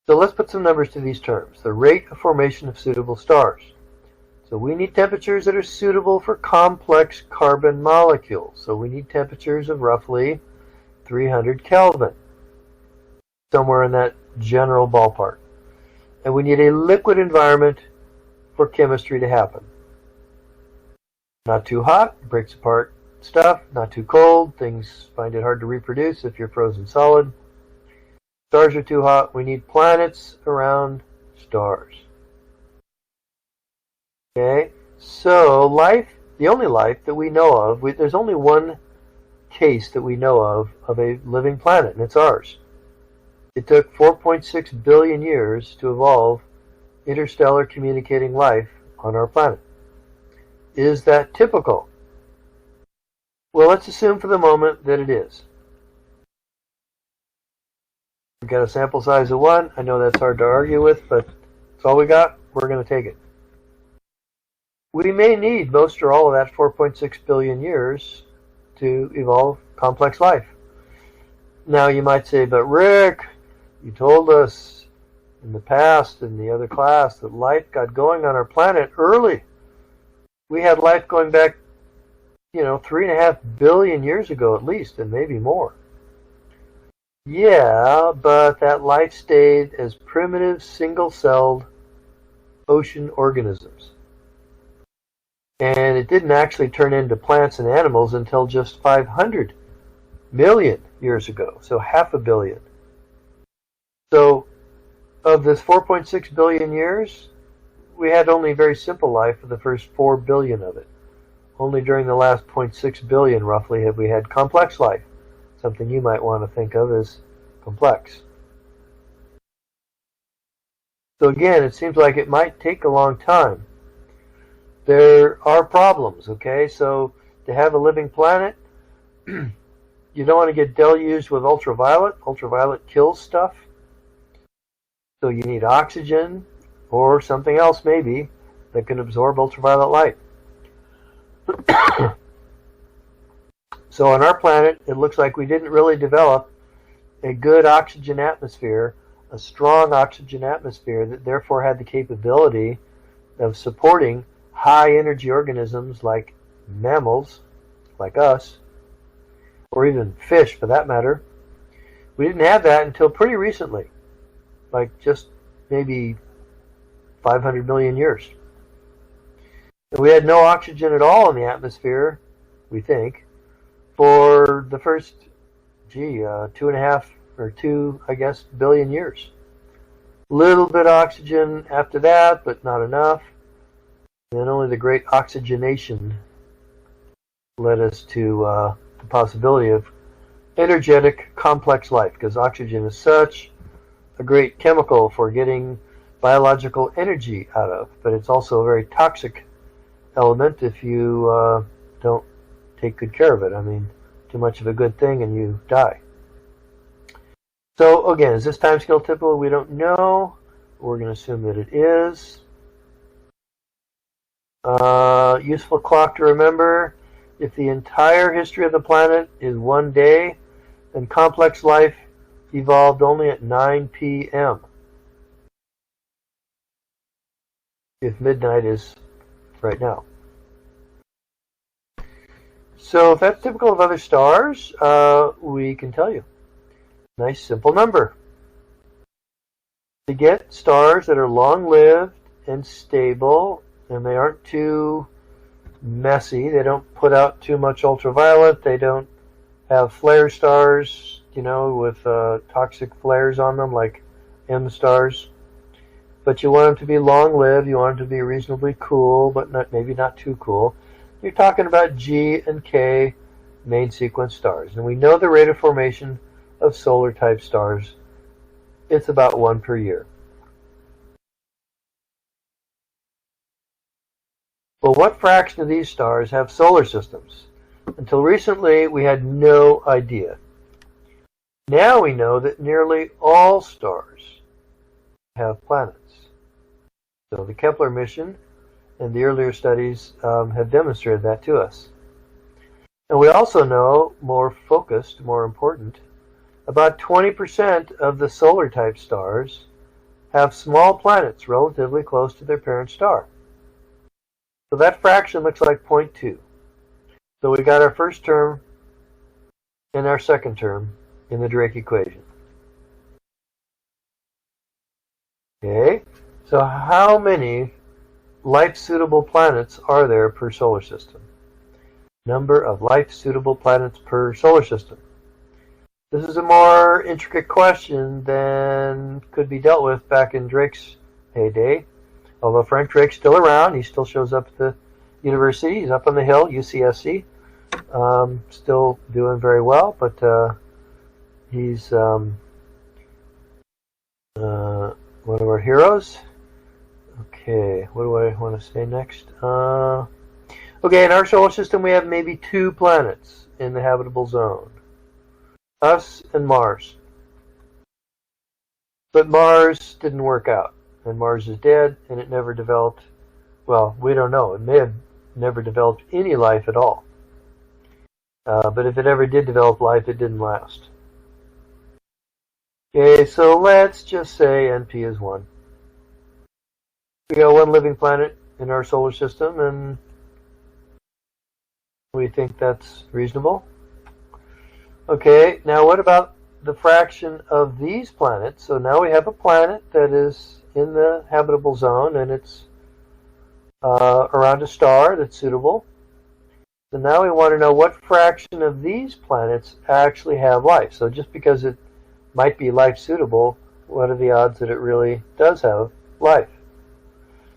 So let's put some numbers to these terms. The rate of formation of suitable stars. So we need temperatures that are suitable for complex carbon molecules. So we need temperatures of roughly 300 Kelvin, somewhere in that general ballpark. And we need a liquid environment for chemistry to happen. Not too hot, breaks apart stuff. Not too cold, things find it hard to reproduce if you're frozen solid. Stars are too hot, we need planets around stars. Okay, so life, the only life that we know of, there's only one case that we know of a living planet, and it's ours. It took 4.6 billion years to evolve interstellar communicating life on our planet. Is that typical? Well, let's assume for the moment that it is. We've got a sample size of 1. I know that's hard to argue with, but it's all we got. We're going to take it. We may need most or all of that 4.6 billion years to evolve complex life. Now you might say, but Rick, you told us in the past in the other class that life got going on our planet early. We had life going back, 3.5 billion years ago at least, and maybe more. Yeah, but that life stayed as primitive single-celled ocean organisms. And it didn't actually turn into plants and animals until just 500 million years ago, so 500 million. So of this 4.6 billion years, we had only very simple life for the first 4 billion of it. Only during the last 0.6 billion, roughly, have we had complex life, something you might want to think of as complex. So again, it seems like it might take a long time. There are problems, okay? So to have a living planet, you don't want to get deluged with ultraviolet. Ultraviolet kills stuff. So you need oxygen or something else maybe that can absorb ultraviolet light. So on our planet, it looks like we didn't really develop a good oxygen atmosphere, a strong oxygen atmosphere that therefore had the capability of supporting high energy organisms like mammals, like us, or even fish for that matter. We didn't have that until pretty recently, like just maybe 500 million years. And we had no oxygen at all in the atmosphere, we think, for the first, 2.5 or 2, I guess, billion years. Little bit of oxygen after that, but not enough. And then only the great oxygenation led us to the possibility of energetic, complex life, because oxygen is such a great chemical for getting biological energy out of, but it's also a very toxic element if you don't take good care of it. I mean, too much of a good thing and you die. So again, is this timescale typical? We don't know. We're going to assume that it is. Useful clock to remember. If the entire history of the planet is 1 day, then complex life evolved only at 9 p.m. If midnight is right now. So if that's typical of other stars, we can tell you. Nice simple number. To get stars that are long-lived and stable, and they aren't too messy, they don't put out too much ultraviolet, they don't have flare stars, with toxic flares on them like M stars. But you want them to be long-lived, you want them to be reasonably cool, but maybe not too cool. You're talking about G and K main sequence stars. And we know the rate of formation of solar-type stars. It's about 1 per year. Well, what fraction of these stars have solar systems? Until recently, we had no idea. Now we know that nearly all stars have planets. So the Kepler mission and the earlier studies have demonstrated that to us. And we also know, more focused, more important, about 20% of the solar-type stars have small planets relatively close to their parent star. So that fraction looks like 0.2. So we got our first term and our second term in the Drake equation. Okay, so how many life-suitable planets are there per solar system? Number of life-suitable planets per solar system. This is a more intricate question than could be dealt with back in Drake's heyday. Although Frank Drake's still around, he still shows up at the university. He's up on the hill, UCSC. Still doing very well, but he's one of our heroes. Okay, what do I want to say next? Okay, in our solar system we have maybe 2 planets in the habitable zone. Us and Mars. But Mars didn't work out, and Mars is dead, and it never developed, well, we don't know. It may have never developed any life at all. But if it ever did develop life, it didn't last. Okay, so let's just say NP is 1. We got 1 living planet in our solar system, and we think that's reasonable. Okay, now what about the fraction of these planets? So now we have a planet that is in the habitable zone, and it's around a star that's suitable. So now we want to know what fraction of these planets actually have life. So just because it might be life suitable, what are the odds that it really does have life?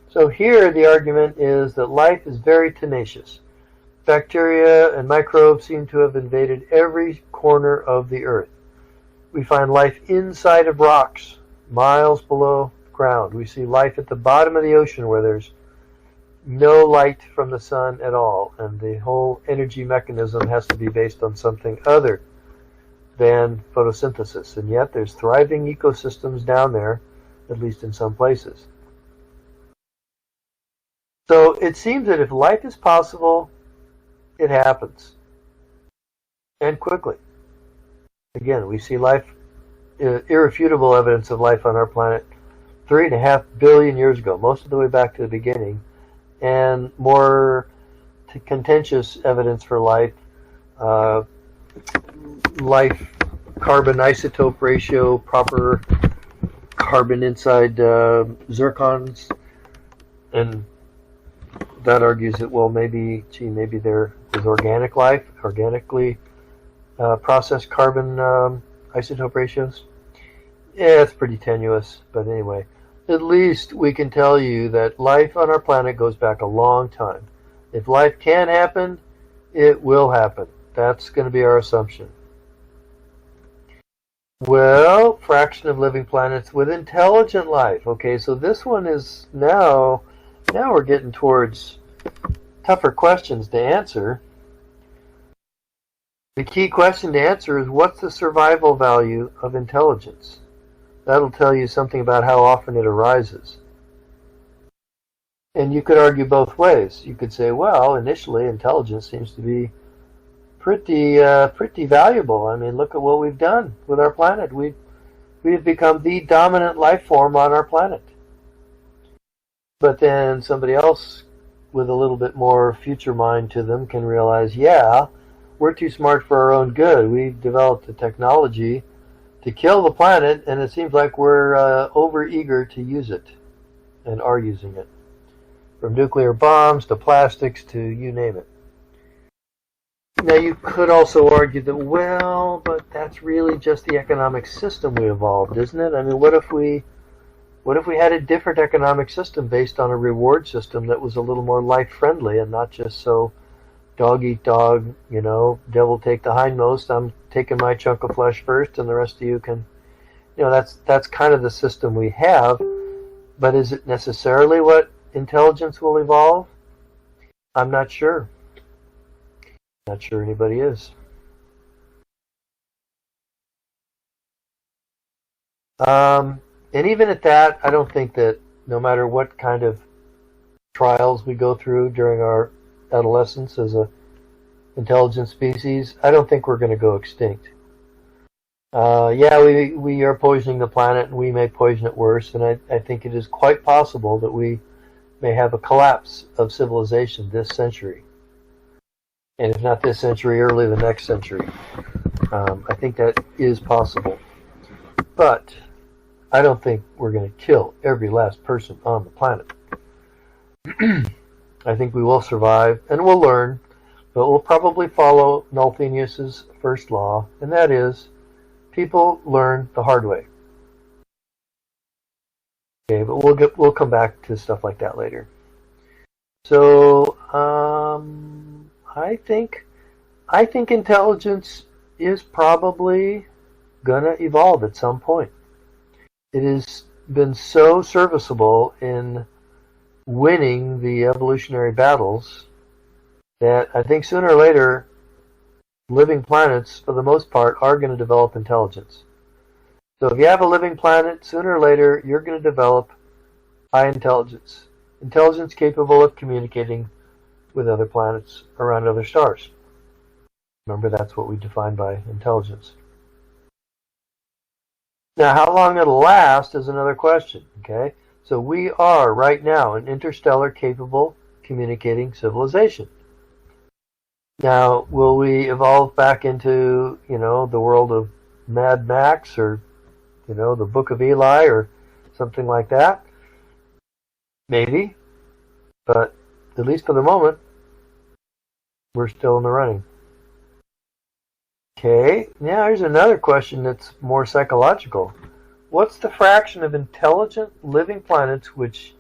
So here the argument is that life is very tenacious. Bacteria and microbes seem to have invaded every corner of the earth. We find life inside of rocks, miles below ground. We see life at the bottom of the ocean where there's no light from the sun at all, and the whole energy mechanism has to be based on something other than photosynthesis. And yet there's thriving ecosystems down there, at least in some places. So it seems that if life is possible, it happens. And quickly. Again, we see life, irrefutable evidence of life on our planet 3.5 billion years ago, most of the way back to the beginning, and more contentious evidence for life, carbon isotope ratio, proper carbon inside zircons, and that argues that, well, maybe there is organic life, organically processed carbon isotope ratios. Yeah, it's pretty tenuous, but anyway, at least we can tell you that life on our planet goes back a long time. If life can happen, it will happen. That's going to be our assumption. Well, fraction of living planets with intelligent life. Okay, so this one is now we're getting towards tougher questions to answer. The key question to answer is, what's the survival value of intelligence? That'll tell you something about how often it arises. And you could argue both ways. You could say, well, initially intelligence seems to be pretty valuable. I mean, look at what we've done with our planet. We have become the dominant life form on our planet. But then somebody else with a little bit more future mind to them can realize, yeah, we're too smart for our own good. We've developed the technology to kill the planet, and it seems like we're over-eager to use it, and are using it. From nuclear bombs to plastics to you name it. Now you could also argue that, well, but that's really just the economic system we evolved, isn't it? I mean, what if we had a different economic system based on a reward system that was a little more life-friendly and not just so dog eat dog, devil take the hindmost, I'm taking my chunk of flesh first and the rest of you can, that's kind of the system we have. But is it necessarily what intelligence will evolve? I'm not sure. Not sure anybody is. And even at that, I don't think that no matter what kind of trials we go through during our adolescence as a intelligent species, I don't think we're going to go extinct. We are poisoning the planet, and we may poison it worse, and I think it is quite possible that we may have a collapse of civilization this century. And if not this century, early the next century. I think that is possible. But I don't think we're going to kill every last person on the planet. I think we will survive, and we'll learn, but we'll probably follow Nolthenius' first law, and that is, people learn the hard way. Okay, but we'll come back to stuff like that later. So, I think intelligence is probably gonna evolve at some point. It has been so serviceable in winning the evolutionary battles that I think sooner or later living planets, for the most part, are going to develop intelligence. So if you have a living planet, sooner or later you're going to develop high intelligence. Intelligence capable of communicating with other planets around other stars. Remember, that's what we define by intelligence. Now, how long it'll last is another question, okay? So we are, right now, an interstellar capable communicating civilization. Now, will we evolve back into, the world of Mad Max or, the Book of Eli or something like that? Maybe. But at least for the moment, we're still in the running. Okay, now here's another question that's more psychological. What's the fraction of intelligent living planets which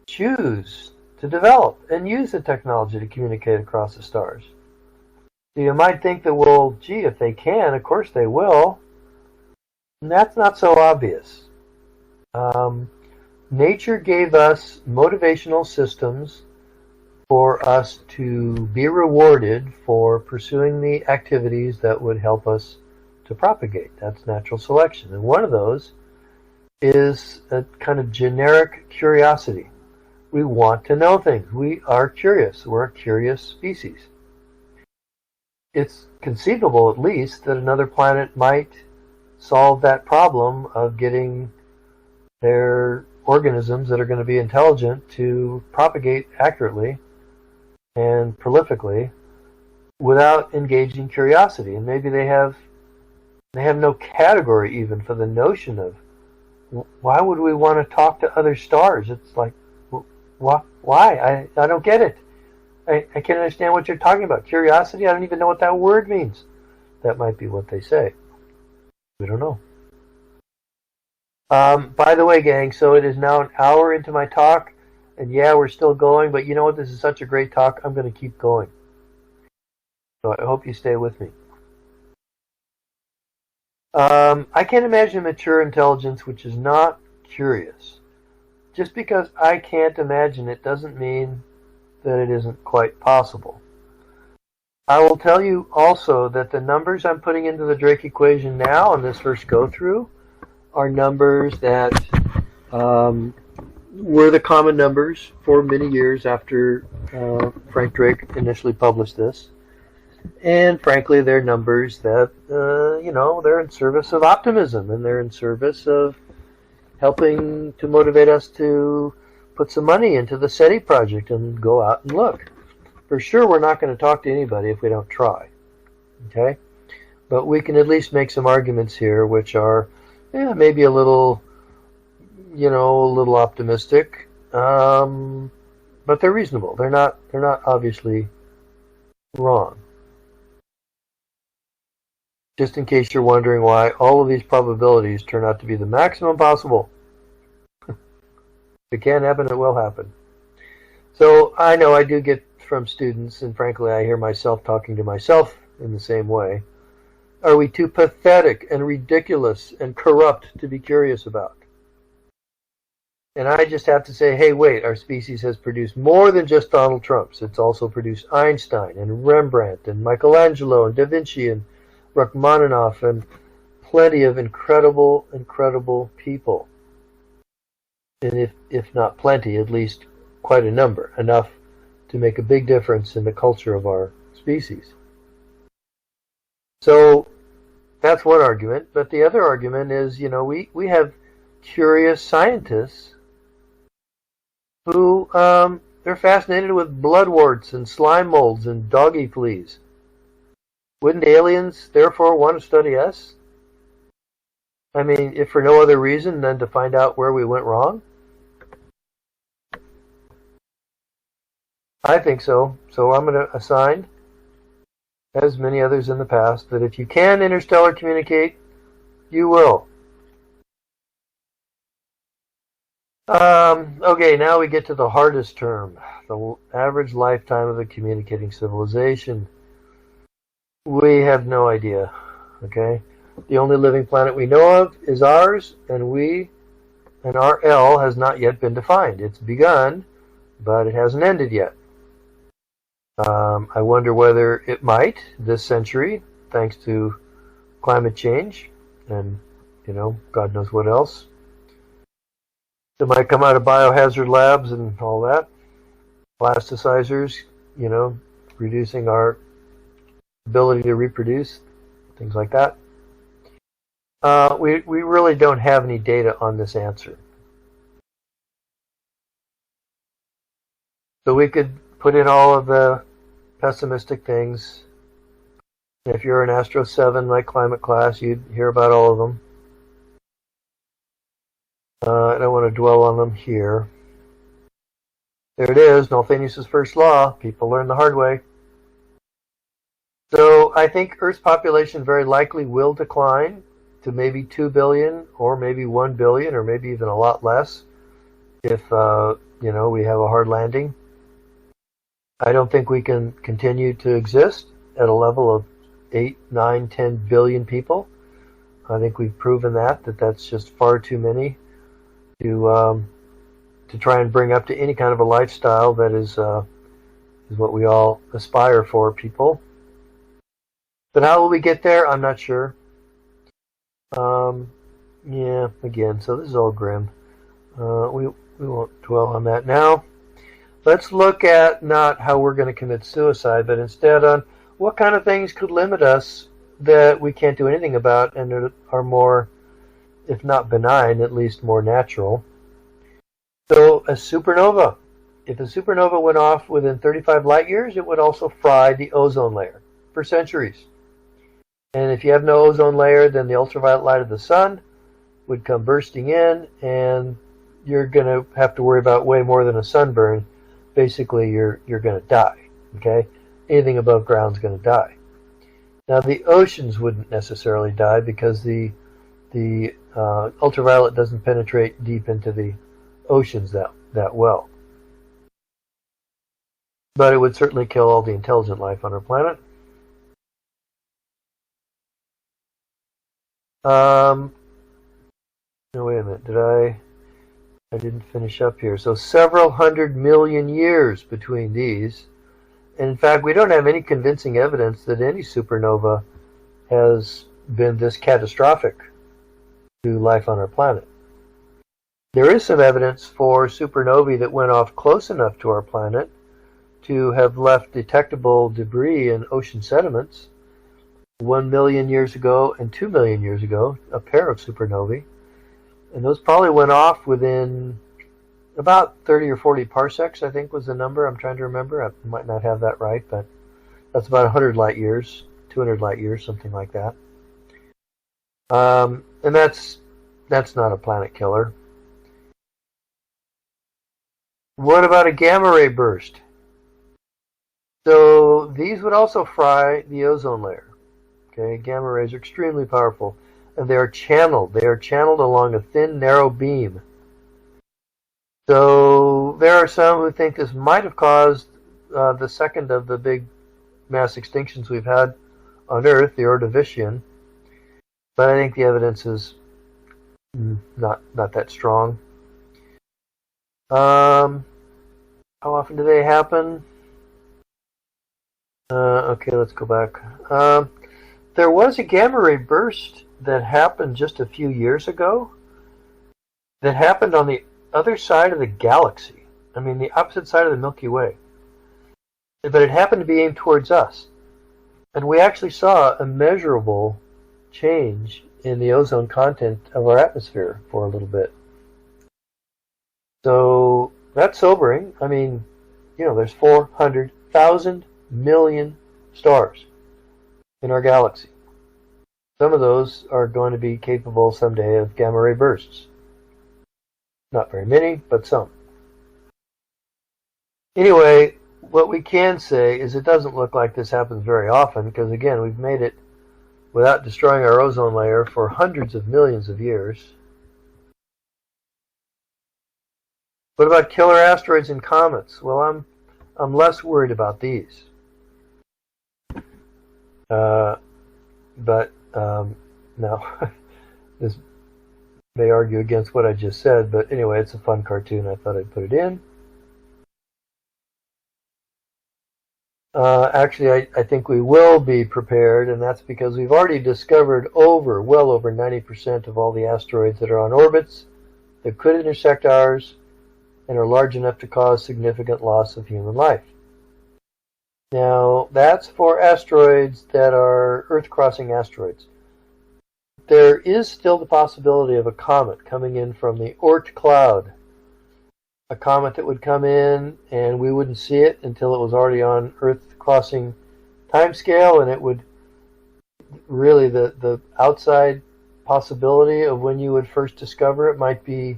choose to develop and use the technology to communicate across the stars? So you might think that, well, gee, if they can, of course they will. And that's not so obvious. Nature gave us motivational systems for us to be rewarded for pursuing the activities that would help us to propagate. That's natural selection. And one of those is a kind of generic curiosity. We want to know things. We are curious. We're a curious species. It's conceivable, at least, that another planet might solve that problem of getting their organisms that are going to be intelligent to propagate accurately and prolifically without engaging curiosity. And maybe they have no category even for the notion of, why would we want to talk to other stars? It's like, Why? I don't get it. I can't understand what you're talking about. Curiosity? I don't even know what that word means. That might be what they say. We don't know. By the way, gang, so it is now an hour into my talk, and yeah, we're still going, but you know what? This is such a great talk, I'm going to keep going. So I hope you stay with me. I can't imagine mature intelligence which is not curious. Just because I can't imagine it doesn't mean that it isn't quite possible. I will tell you also that the numbers I'm putting into the Drake equation now on this first go-through are numbers that were the common numbers for many years after Frank Drake initially published this. And frankly, they're numbers that, they're in service of optimism, and they're in service of helping to motivate us to put some money into the SETI project and go out and look. For sure, we're not going to talk to anybody if we don't try. Okay? But we can at least make some arguments here which are maybe a little optimistic, but they're reasonable. They're not obviously wrong. Just in case you're wondering why all of these probabilities turn out to be the maximum possible. If it can happen, it will happen. So I know I do get from students, and frankly I hear myself talking to myself in the same way. Are we too pathetic and ridiculous and corrupt to be curious about? And I just have to say, hey, wait, our species has produced more than just Donald Trumps. It's also produced Einstein and Rembrandt and Michelangelo and Da Vinci and Rachmaninoff and plenty of incredible, incredible people. And if not plenty, at least quite a number, enough to make a big difference in the culture of our species. So that's one argument. But the other argument is, we have curious scientists who they're fascinated with bloodworts and slime molds and doggy fleas. Wouldn't aliens therefore want to study us? I mean, if for no other reason than to find out where we went wrong? I think so. So I'm going to assign, as many others in the past, that if you can interstellar communicate, you will. Okay, now we get to the hardest term, the average lifetime of a communicating civilization. We have no idea, okay? The only living planet we know of is ours, and our L has not yet been defined. It's begun, but it hasn't ended yet. I wonder whether it might this century, thanks to climate change and, God knows what else. It might come out of biohazard labs and all that. Plasticizers, reducing our ability to reproduce, things like that. We really don't have any data on this answer. So we could put in all of the pessimistic things. If you're an Astro 7 like climate class, you'd hear about all of them. I don't want to dwell on them here. There it is, Nolthenius' first law. People learn the hard way. So I think Earth's population very likely will decline to maybe 2 billion or maybe 1 billion or maybe even a lot less if, we have a hard landing. I don't think we can continue to exist at a level of 8, 9, 10 billion people. I think we've proven that's just far too many to try and bring up to any kind of a lifestyle that is what we all aspire for, people. But how will we get there? I'm not sure. Again, so this is all grim. We won't dwell on that now. Let's look at not how we're going to commit suicide, but instead on what kind of things could limit us that we can't do anything about and are more, if not benign, at least more natural. So a supernova. If a supernova went off within 35 light years, it would also fry the ozone layer for centuries. And if you have no ozone layer, then the ultraviolet light of the sun would come bursting in, and you're going to have to worry about way more than a sunburn. Basically, you're going to die. Okay, anything above ground is going to die. Now, the oceans wouldn't necessarily die because the ultraviolet doesn't penetrate deep into the oceans that well. But it would certainly kill all the intelligent life on our planet. No, wait a minute. I didn't finish up here. So several 100 million years between these. And in fact, we don't have any convincing evidence that any supernova has been this catastrophic to life on our planet. There is some evidence for supernovae that went off close enough to our planet to have left detectable debris in ocean sediments 1 million years ago and 2 million years ago, a pair of supernovae. And those probably went off within about 30 or 40 parsecs, I think was the number. I'm trying to remember. I might not have that right, but that's about 100 light years, 200 light years, something like that. And that's not a planet killer. What about a gamma ray burst? So these would also fry the ozone layer. Okay, gamma rays are extremely powerful, and they are channeled. They are channeled along a thin, narrow beam. So there are some who think this might have caused the second of the big mass extinctions we've had on Earth, the Ordovician. But I think the evidence is not that strong. How often do they happen? Okay, let's go back. There was a gamma ray burst that happened just a few years ago that happened on the other side of the galaxy. I mean, the opposite side of the Milky Way. But it happened to be aimed towards us. And we actually saw a measurable change in the ozone content of our atmosphere for a little bit. So that's sobering. I mean, there's 400,000 million stars in our galaxy. Some of those are going to be capable someday of gamma ray bursts. Not very many, but some. Anyway, what we can say is it doesn't look like this happens very often because, again, we've made it without destroying our ozone layer for hundreds of millions of years. What about killer asteroids and comets? Well, I'm less worried about these. No, this may argue against what I just said, but anyway, it's a fun cartoon. I thought I'd put it in. Actually, I think we will be prepared, and that's because we've already discovered well over 90% of all the asteroids that are on orbits that could intersect ours and are large enough to cause significant loss of human life. Now, that's for asteroids that are Earth-crossing asteroids. There is still the possibility of a comet coming in from the Oort cloud. A comet that would come in and we wouldn't see it until it was already on Earth-crossing timescale, and it would really, the outside possibility of when you would first discover it might be,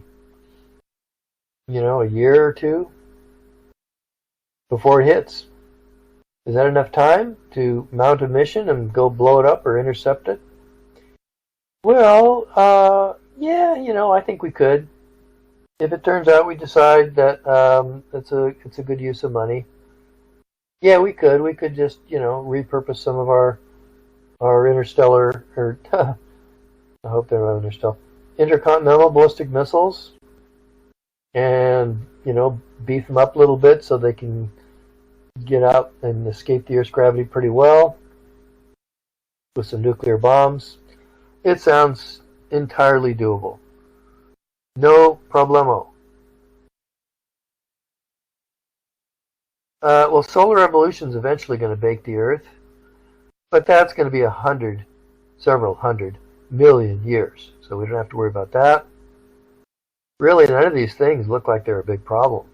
a year or two before it hits. Is that enough time to mount a mission and go blow it up or intercept it? Well, yeah, I think we could. If it turns out we decide that it's a good use of money, yeah, we could. We could just, repurpose some of our interstellar, or I hope they're not interstellar, intercontinental ballistic missiles, and beef them up a little bit so they can get out and escape the Earth's gravity pretty well with some nuclear bombs. It sounds entirely doable. No problemo. Well, solar evolution is eventually going to bake the Earth, but that's going to be several hundred million years. So we don't have to worry about that. Really, none of these things look like they're a big problem.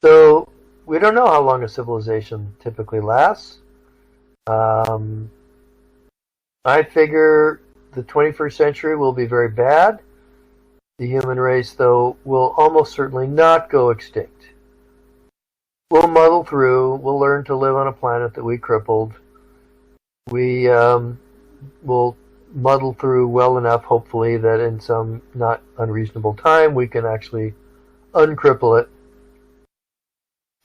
So we don't know how long a civilization typically lasts. I figure the 21st century will be very bad. The human race, though, will almost certainly not go extinct. We'll muddle through. We'll learn to live on a planet that we crippled. We will muddle through well enough, hopefully, that in some not unreasonable time we can actually uncripple it.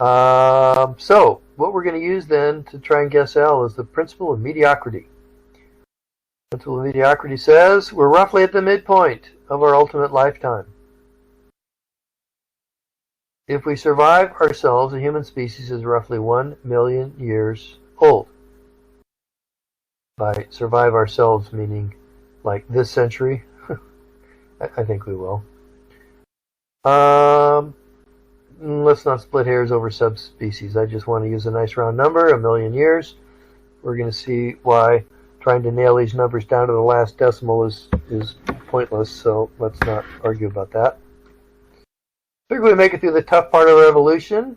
So, what we're going to use then to try and guess L is the principle of mediocrity. The principle of mediocrity says we're roughly at the midpoint of our ultimate lifetime. If we survive ourselves, the human species is roughly 1 million years old. By survive ourselves, meaning like this century. I think we will. Let's not split hairs over subspecies. I just want to use a nice round number, 1 million years. We're going to see why trying to nail these numbers down to the last decimal is pointless, so let's not argue about that. Figure we make it through the tough part of our evolution.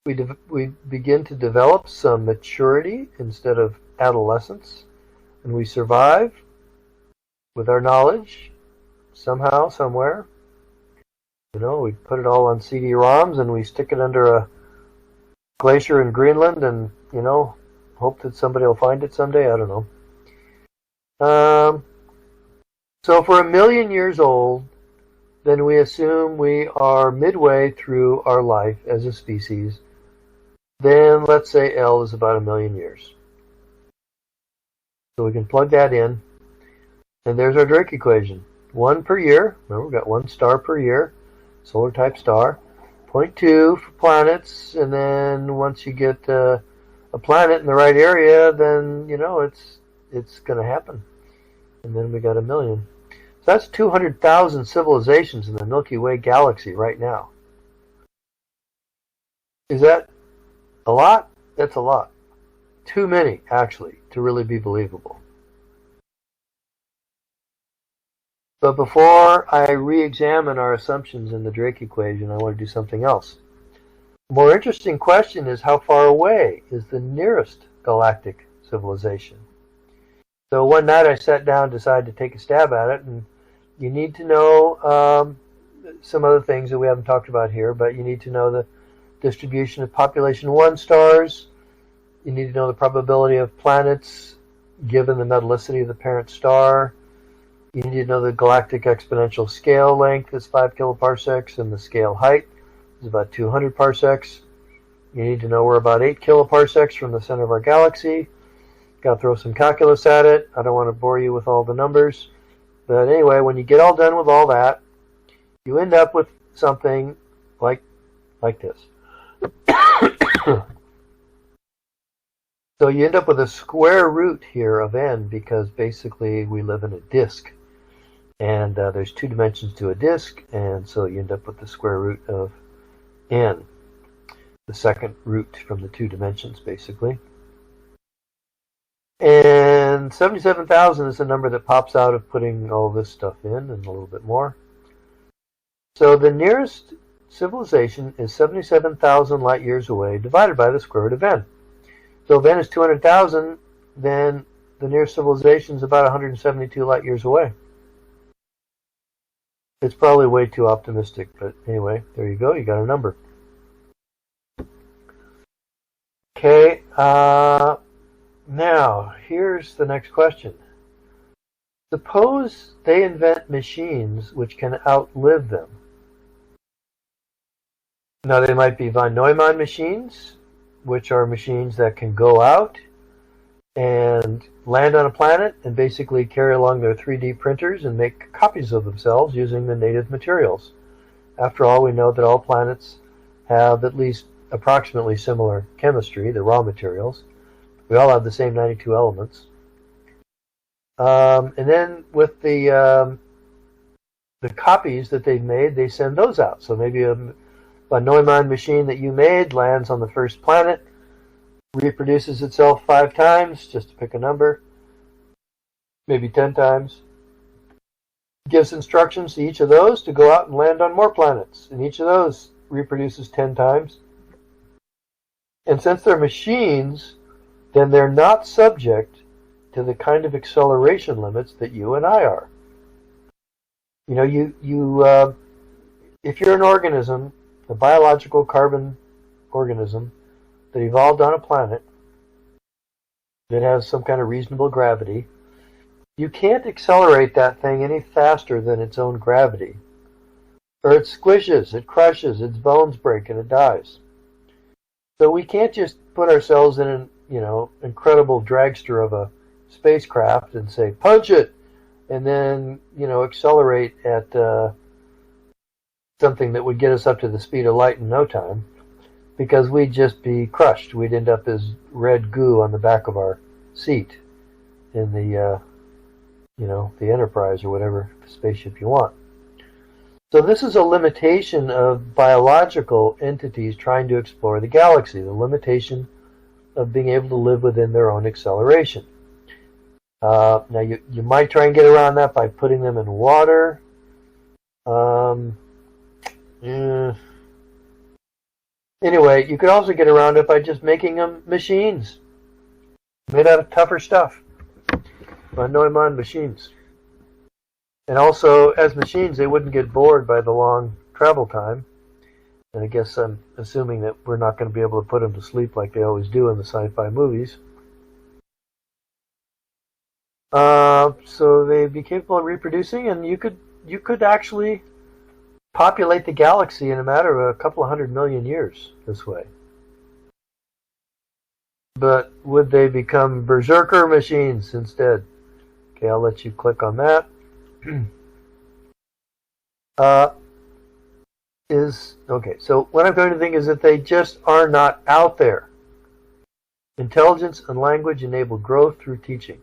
We begin to develop some maturity instead of adolescence, and we survive with our knowledge somehow, somewhere. You know, we put it all on CD-ROMs and we stick it under a glacier in Greenland and, you know, hope that somebody will find it someday. I don't know. So if we're 1 million years old, then we assume we are midway through our life as a species. Then let's say L is about 1 million years. So we can plug that in. And there's our Drake equation. 1 per year. Remember, we've got 1 star per year. Solar type star. 0.2 for planets. And then once you get a planet in the right area, then, you know, it's going to happen. And then we got 1 million. So that's 200,000 civilizations in the Milky Way galaxy right now. Is that a lot? That's a lot. Too many, actually, to really be believable. But before I re-examine our assumptions in the Drake equation, I want to do something else. The more interesting question is how far away is the nearest galactic civilization? So one night I sat down and decided to take a stab at it, and you need to know some other things that we haven't talked about here, but you need to know the distribution of population 1 stars. You need to know the probability of planets given the metallicity of the parent star. You need to know the galactic exponential scale length is 5 kiloparsecs, and the scale height is about 200 parsecs. You need to know we're about 8 kiloparsecs from the center of our galaxy. Got to throw some calculus at it. I don't want to bore you with all the numbers. But anyway, when you get all done with all that, you end up with something like this. So you end up with a square root here of n, because basically we live in a disk. And there's 2 dimensions to a disk, and so you end up with the square root of n. The second root from the 2 dimensions, basically. And 77,000 is the number that pops out of putting all this stuff in, and a little bit more. So the nearest civilization is 77,000 light years away, divided by the square root of n. So if n is 200,000, then the nearest civilization is about 172 light years away. It's probably way too optimistic, but anyway, there you go. You got a number. Okay, now here's the next question. Suppose they invent machines which can outlive them. Now they might be von Neumann machines, which are machines that can go out and land on a planet and basically carry along their 3D printers and make copies of themselves using the native materials. After all, we know that all planets have at least approximately similar chemistry, the raw materials. We all have the same 92 elements. And then with the copies that they've made, they send those out. So maybe a Neumann machine that you made lands on the first planet, reproduces itself 5 times, just to pick a number, maybe 10 times, gives instructions to each of those to go out and land on more planets, and each of those reproduces 10 times. And since they're machines, then they're not subject to the kind of acceleration limits that you and I are. if you're an organism, a biological carbon organism that evolved on a planet that has some kind of reasonable gravity, you can't accelerate that thing any faster than its own gravity. Or it squishes, it crushes, its bones break, and it dies. So we can't just put ourselves in an incredible dragster of a spacecraft and say, punch it, and then, accelerate at something that would get us up to the speed of light in no time, because we'd just be crushed. We'd end up as red goo on the back of our seat in the Enterprise or whatever spaceship you want. So this is a limitation of biological entities trying to explore the galaxy, the limitation of being able to live within their own acceleration. Now you might try and get around that by putting them in water. Anyway, you could also get around it by just making them machines made out of tougher stuff. Von Neumann machines. And also, as machines, they wouldn't get bored by the long travel time. And I guess I'm assuming that we're not going to be able to put them to sleep like they always do in the sci-fi movies. So they'd be capable of reproducing, and you could actually populate the galaxy in a matter of a couple of 100 million years this way. But would they become berserker machines instead? Okay, I'll let you click on that. So what I'm going to think is that they just are not out there. Intelligence and language enable growth through teaching.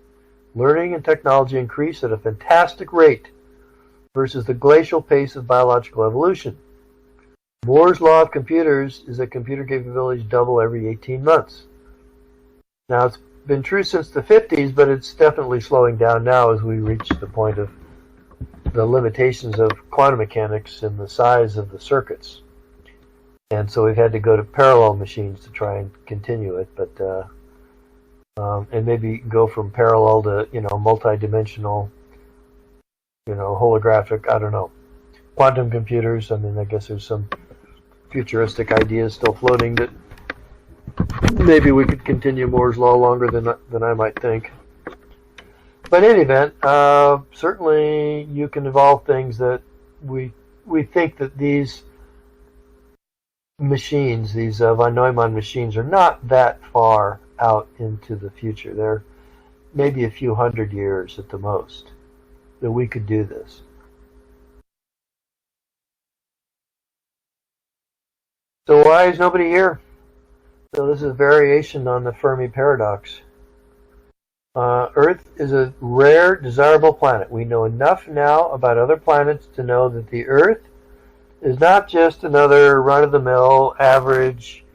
Learning and technology increase at a fantastic rate versus the glacial pace of biological evolution. Moore's law of computers is that computer capabilities double every 18 months. Now, it's been true since the 50s, but it's definitely slowing down now as we reach the point of the limitations of quantum mechanics and the size of the circuits. And so we've had to go to parallel machines to try and continue it, but and maybe go from parallel to multi-dimensional, holographic, I don't know, quantum computers. I mean, I guess there's some futuristic ideas still floating that maybe we could continue Moore's law longer than I might think. But in any event, certainly you can evolve things that we think that these machines, these von Neumann machines, are not that far out into the future. They're maybe a few hundred years at the most that we could do this. So why is nobody here? So this is a variation on the Fermi Paradox. Earth is a rare, desirable planet. We know enough now about other planets to know that the Earth is not just another run-of-the-mill, average,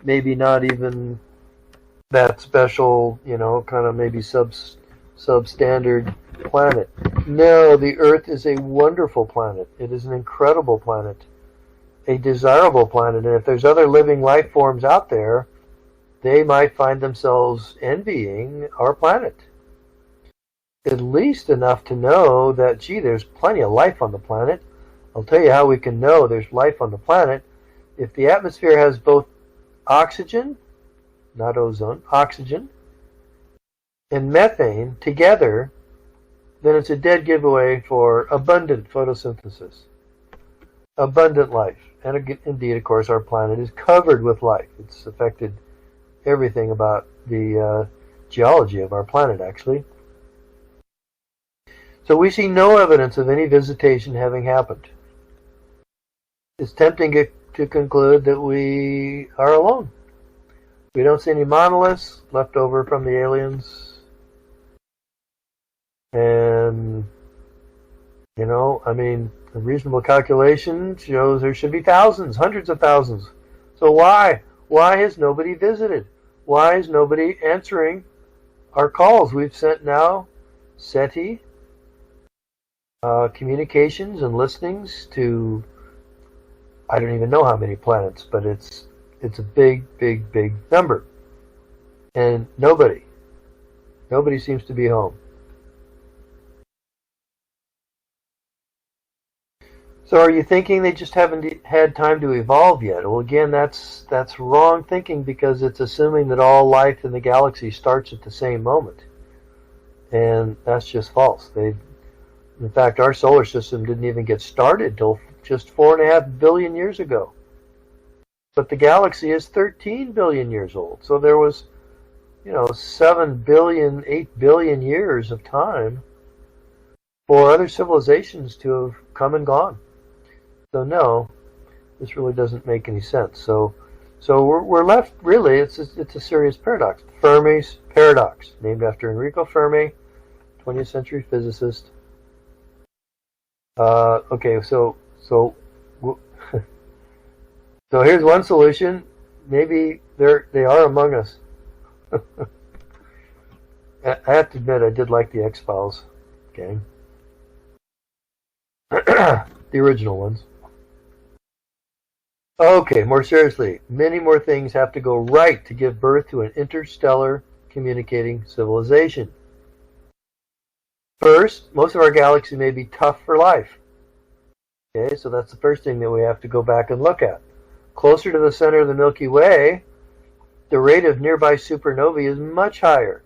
maybe not even that special, kind of maybe substandard planet. No, the Earth is a wonderful planet. It is an incredible planet, a desirable planet. And if there's other living life forms out there, they might find themselves envying our planet. At least enough to know that, gee, there's plenty of life on the planet. I'll tell you how we can know there's life on the planet. If the atmosphere has both oxygen, not ozone, oxygen, and methane together, then it's a dead giveaway for abundant photosynthesis, abundant life. And indeed, of course, our planet is covered with life. It's affected everything about the geology of our planet, actually. So we see no evidence of any visitation having happened. It's tempting to conclude that we are alone. We don't see any monoliths left over from the aliens. And, a reasonable calculation shows there should be thousands, hundreds of thousands. So why? Why has nobody visited? Why is nobody answering our calls? We've sent now SETI communications and listenings to, I don't even know how many planets, but it's a big, big, big number. And nobody seems to be home. So are you thinking they just haven't had time to evolve yet? Well, again, that's wrong thinking, because it's assuming that all life in the galaxy starts at the same moment. And that's just false. In fact, our solar system didn't even get started till just 4.5 billion years ago. But the galaxy is 13 billion years old. So there was, 7 billion, 8 billion years of time for other civilizations to have come and gone. So no, this really doesn't make any sense. So we're left, really, it's a serious paradox. Fermi's Paradox, named after Enrico Fermi, 20th century physicist. Okay, so here's one solution. Maybe they are among us. I have to admit, I did like the X-Files gang. The original ones. Okay, more seriously, many more things have to go right to give birth to an interstellar communicating civilization. First, most of our galaxy may be tough for life. Okay, so that's the first thing that we have to go back and look at. Closer to the center of the Milky Way, the rate of nearby supernovae is much higher.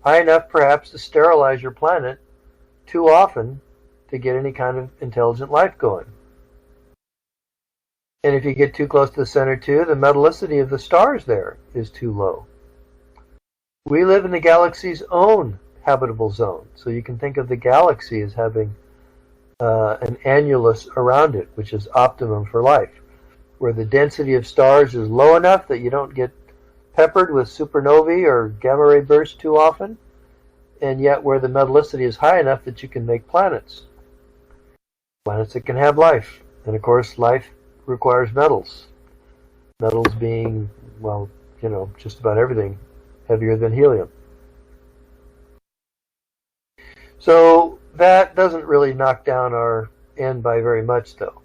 High enough perhaps to sterilize your planet too often to get any kind of intelligent life going. And if you get too close to the center too, the metallicity of the stars there is too low. We live in the galaxy's own habitable zone. So you can think of the galaxy as having an annulus around it, which is optimum for life, where the density of stars is low enough that you don't get peppered with supernovae or gamma ray bursts too often, and yet where the metallicity is high enough that you can make planets. Planets that can have life. And of course, life requires metals. Metals being, well, just about everything heavier than helium. So that doesn't really knock down our N by very much, though.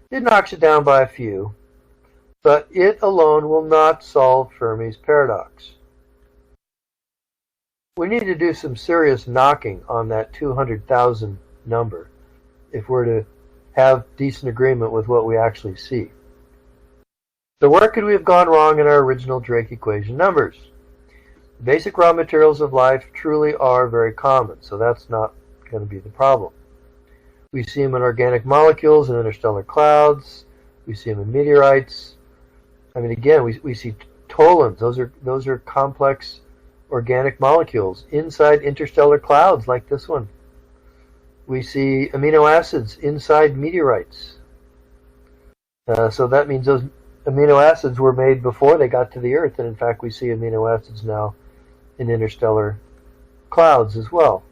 It knocks it down by a few, but it alone will not solve Fermi's paradox. We need to do some serious knocking on that 200,000 number if we're to have decent agreement with what we actually see. So where could we have gone wrong in our original Drake equation numbers? Basic raw materials of life truly are very common, so that's not going to be the problem. We see them in organic molecules in interstellar clouds. We see them in meteorites. I mean, again, we see tolons. Those are complex organic molecules inside interstellar clouds like this one. We see amino acids inside meteorites. So that means those amino acids were made before they got to the Earth, and in fact we see amino acids now in interstellar clouds as well.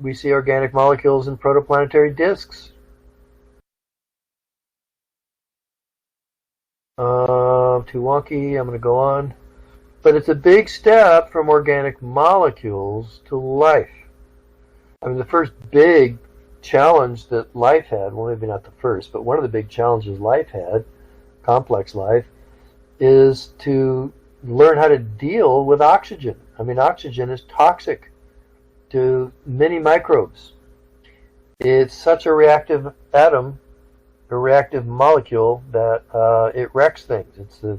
We see organic molecules in protoplanetary disks. Too wonky, I'm going to go on. But it's a big step from organic molecules to life. I mean, the first big challenge that life had, well, maybe not the first, but one of the big challenges life had, complex life, is to learn how to deal with oxygen. I mean, oxygen is toxic to many microbes. It's such a reactive atom, a reactive molecule, that it wrecks things. It's the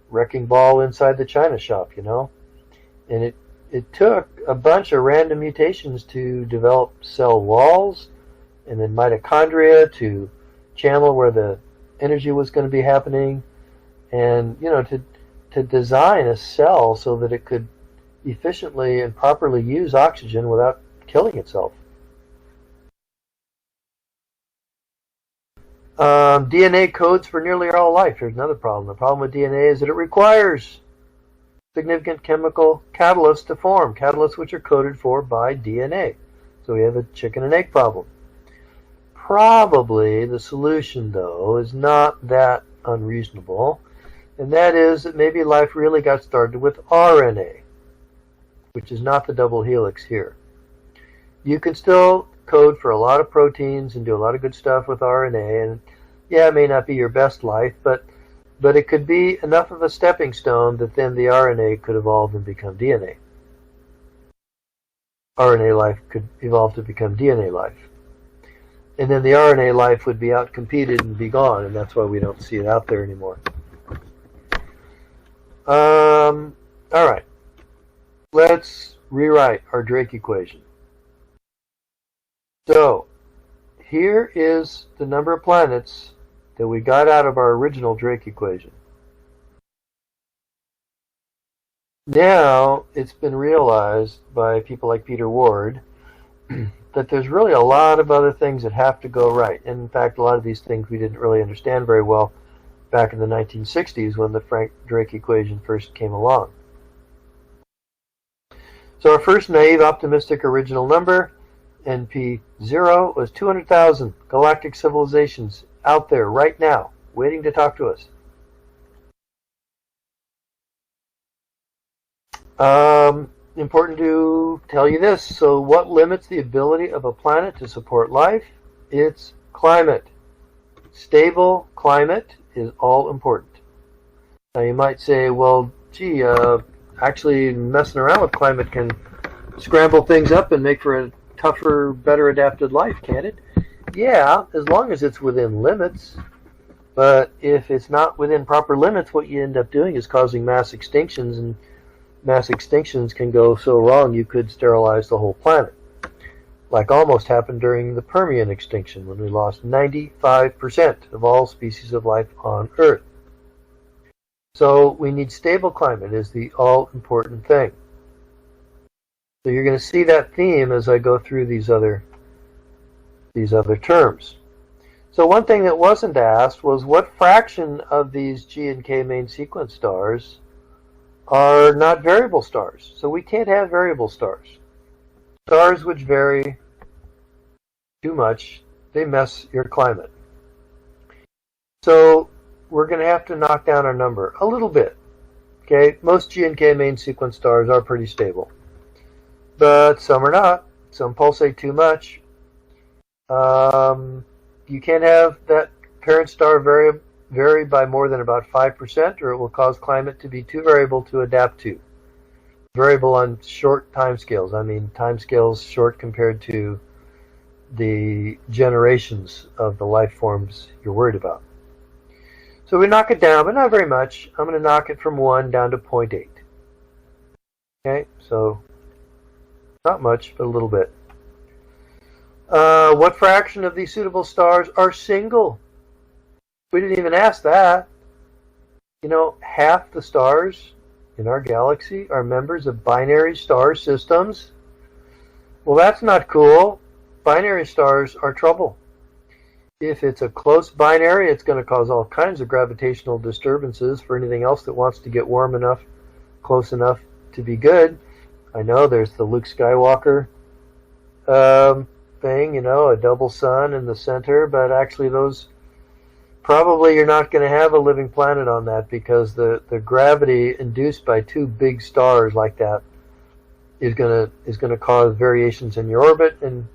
wrecking ball inside the china shop, And it took a bunch of random mutations to develop cell walls and then mitochondria to channel where the energy was going to be happening, and to design a cell so that it could efficiently and properly use oxygen without killing itself. DNA codes for nearly all life. Here's another problem. The problem with DNA is that it requires significant chemical catalysts to form, catalysts which are coded for by DNA. So we have a chicken and egg problem. Probably the solution, though, is not that unreasonable, and that is that maybe life really got started with RNA, which is not the double helix here. You can still code for a lot of proteins and do a lot of good stuff with RNA, and yeah, it may not be your best life, but it could be enough of a stepping stone that then the RNA could evolve and become DNA. RNA life could evolve to become DNA life. And then the RNA life would be outcompeted and be gone, and that's why we don't see it out there anymore. All right. Let's rewrite our Drake equation. So, here is the number of planets that we got out of our original Drake equation. Now, it's been realized by people like Peter Ward that there's really a lot of other things that have to go right. And in fact, a lot of these things we didn't really understand very well back in the 1960s when the Frank Drake equation first came along. So our first naive optimistic original number, NP0, was 200,000 galactic civilizations out there right now, waiting to talk to us. Important to tell you this. So what limits the ability of a planet to support life? It's climate. Stable climate is all important. Now you might say, well, gee, actually messing around with climate can scramble things up and make for a tougher, better adapted life, can't it? Yeah, as long as it's within limits. But if it's not within proper limits, what you end up doing is causing mass extinctions, and mass extinctions can go so wrong you could sterilize the whole planet. Like almost happened during the Permian extinction when we lost 95% of all species of life on Earth. So we need stable climate is the all-important thing. So you're going to see that theme as I go through these other terms. So one thing that wasn't asked was what fraction of these G and K main sequence stars are not variable stars. So we can't have variable stars. Stars which vary too much, they mess your climate. So we're going to have to knock down our number a little bit. Okay, most G and K main sequence stars are pretty stable, but some are not. Some pulsate too much. You can't have that parent star vary by more than about 5%, or it will cause climate to be too variable to adapt to. Variable on short time scales. I mean time scales short compared to the generations of the life forms you're worried about. So we knock it down, but not very much. I'm going to knock it from 1 down to 0.8. Okay, so not much, but a little bit. What fraction of these suitable stars are single? We didn't even ask that. You know, half the stars in our galaxy are members of binary star systems. Well, that's not cool. Binary stars are trouble. If it's a close binary, it's going to cause all kinds of gravitational disturbances for anything else that wants to get warm enough, close enough to be good. I know there's the Luke Skywalker thing, you know, a double sun in the center, but actually those, probably you're not going to have a living planet on that because the gravity induced by two big stars like that is going to cause variations in your orbit, and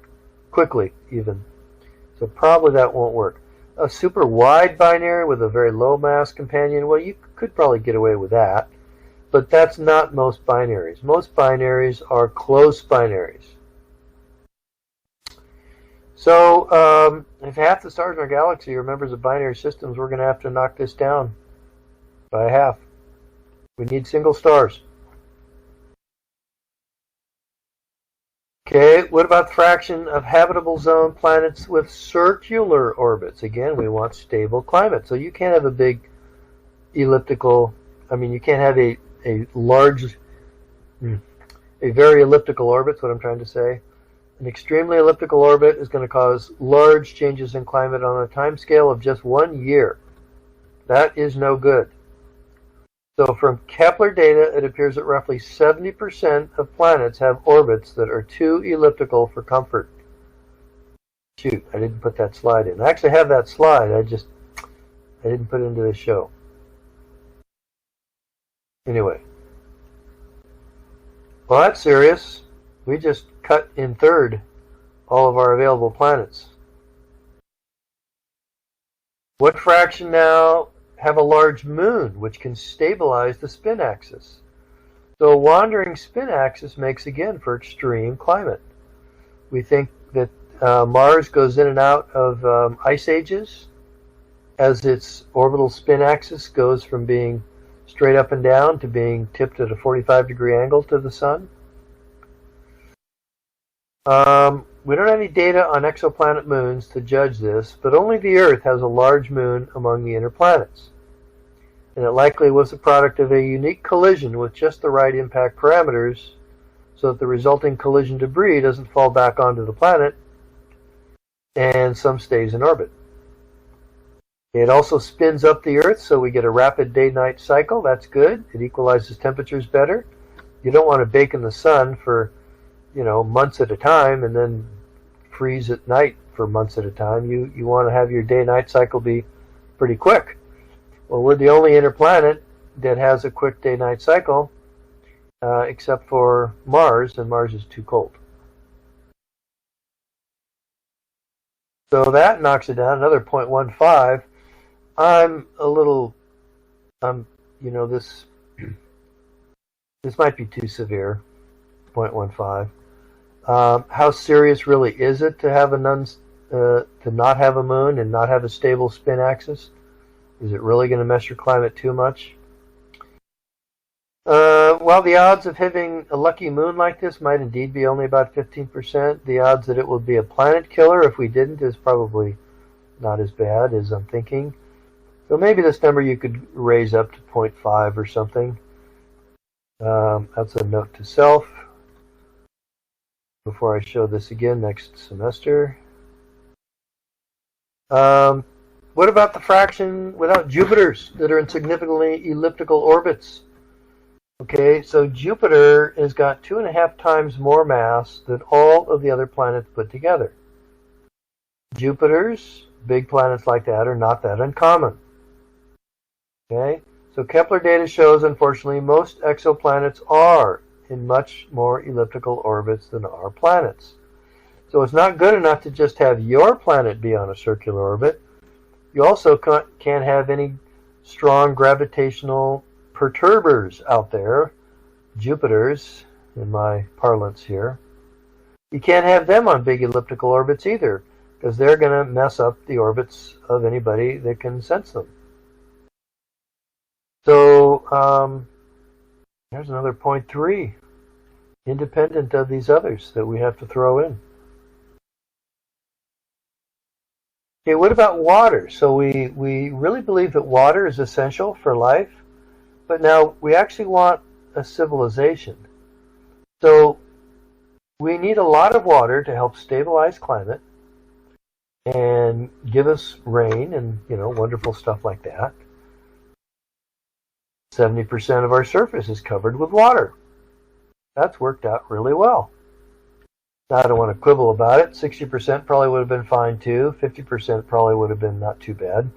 quickly even. So probably that won't work. A super wide binary with a very low mass companion, well, you could probably get away with that, but that's not most binaries. Most binaries are close binaries. So if half the stars in our galaxy are members of binary systems, we're going to have to knock this down by half. We need single stars. Okay, what about the fraction of habitable zone planets with circular orbits? Again, we want stable climate. So you can't have a big elliptical, you can't have a very elliptical orbit, is what I'm trying to say. An extremely elliptical orbit is going to cause large changes in climate on a time scale of just 1 year. That is no good. So from Kepler data, it appears that roughly 70% of planets have orbits that are too elliptical for comfort. Shoot, I didn't put that slide in. I actually have that slide, I didn't put it into the show. Anyway. Well, that's serious. We just cut in third all of our available planets. What fraction now have a large moon which can stabilize the spin axis? So a wandering spin axis makes, again, for extreme climate. We think that Mars goes in and out of ice ages as its orbital spin axis goes from being straight up and down to being tipped at a 45-degree angle to the sun. We don't have any data on exoplanet moons to judge this, but only the Earth has a large moon among the inner planets. And it likely was the product of a unique collision with just the right impact parameters so that the resulting collision debris doesn't fall back onto the planet and some stays in orbit. It also spins up the Earth so we get a rapid day-night cycle. That's good. It equalizes temperatures better. You don't want to bake in the sun for, months at a time and then freeze at night for months at a time. You want to have your day-night cycle be pretty quick. Well, we're the only inner planet that has a quick day-night cycle, except for Mars, and Mars is too cold. So that knocks it down another 0.15. This might be too severe, 0.15. How serious really is it to have to not have a moon and not have a stable spin axis? Is it really going to mess your climate too much? Well, the odds of having a lucky moon like this might indeed be only about 15%. The odds that it would be a planet killer if we didn't is probably not as bad as I'm thinking. So maybe this number you could raise up to 0.5 or something. That's a note to self before I show this again next semester. What about the fraction without Jupiters that are in significantly elliptical orbits? Okay, so Jupiter has got 2.5 times more mass than all of the other planets put together. Jupiters, big planets like that, are not that uncommon. Okay, so Kepler data shows, unfortunately, most exoplanets are in much more elliptical orbits than our planets. So it's not good enough to just have your planet be on a circular orbit. You also can't have any strong gravitational perturbers out there, Jupiters, in my parlance here. You can't have them on big elliptical orbits either, because they're going to mess up the orbits of anybody that can sense them. So there's another 0.3, independent of these others that we have to throw in. Okay, what about water? So we really believe that water is essential for life, but now we actually want a civilization. So we need a lot of water to help stabilize climate and give us rain and, wonderful stuff like that. 70% of our surface is covered with water. That's worked out really well. Now, I don't want to quibble about it. 60% probably would have been fine too. 50% probably would have been not too bad.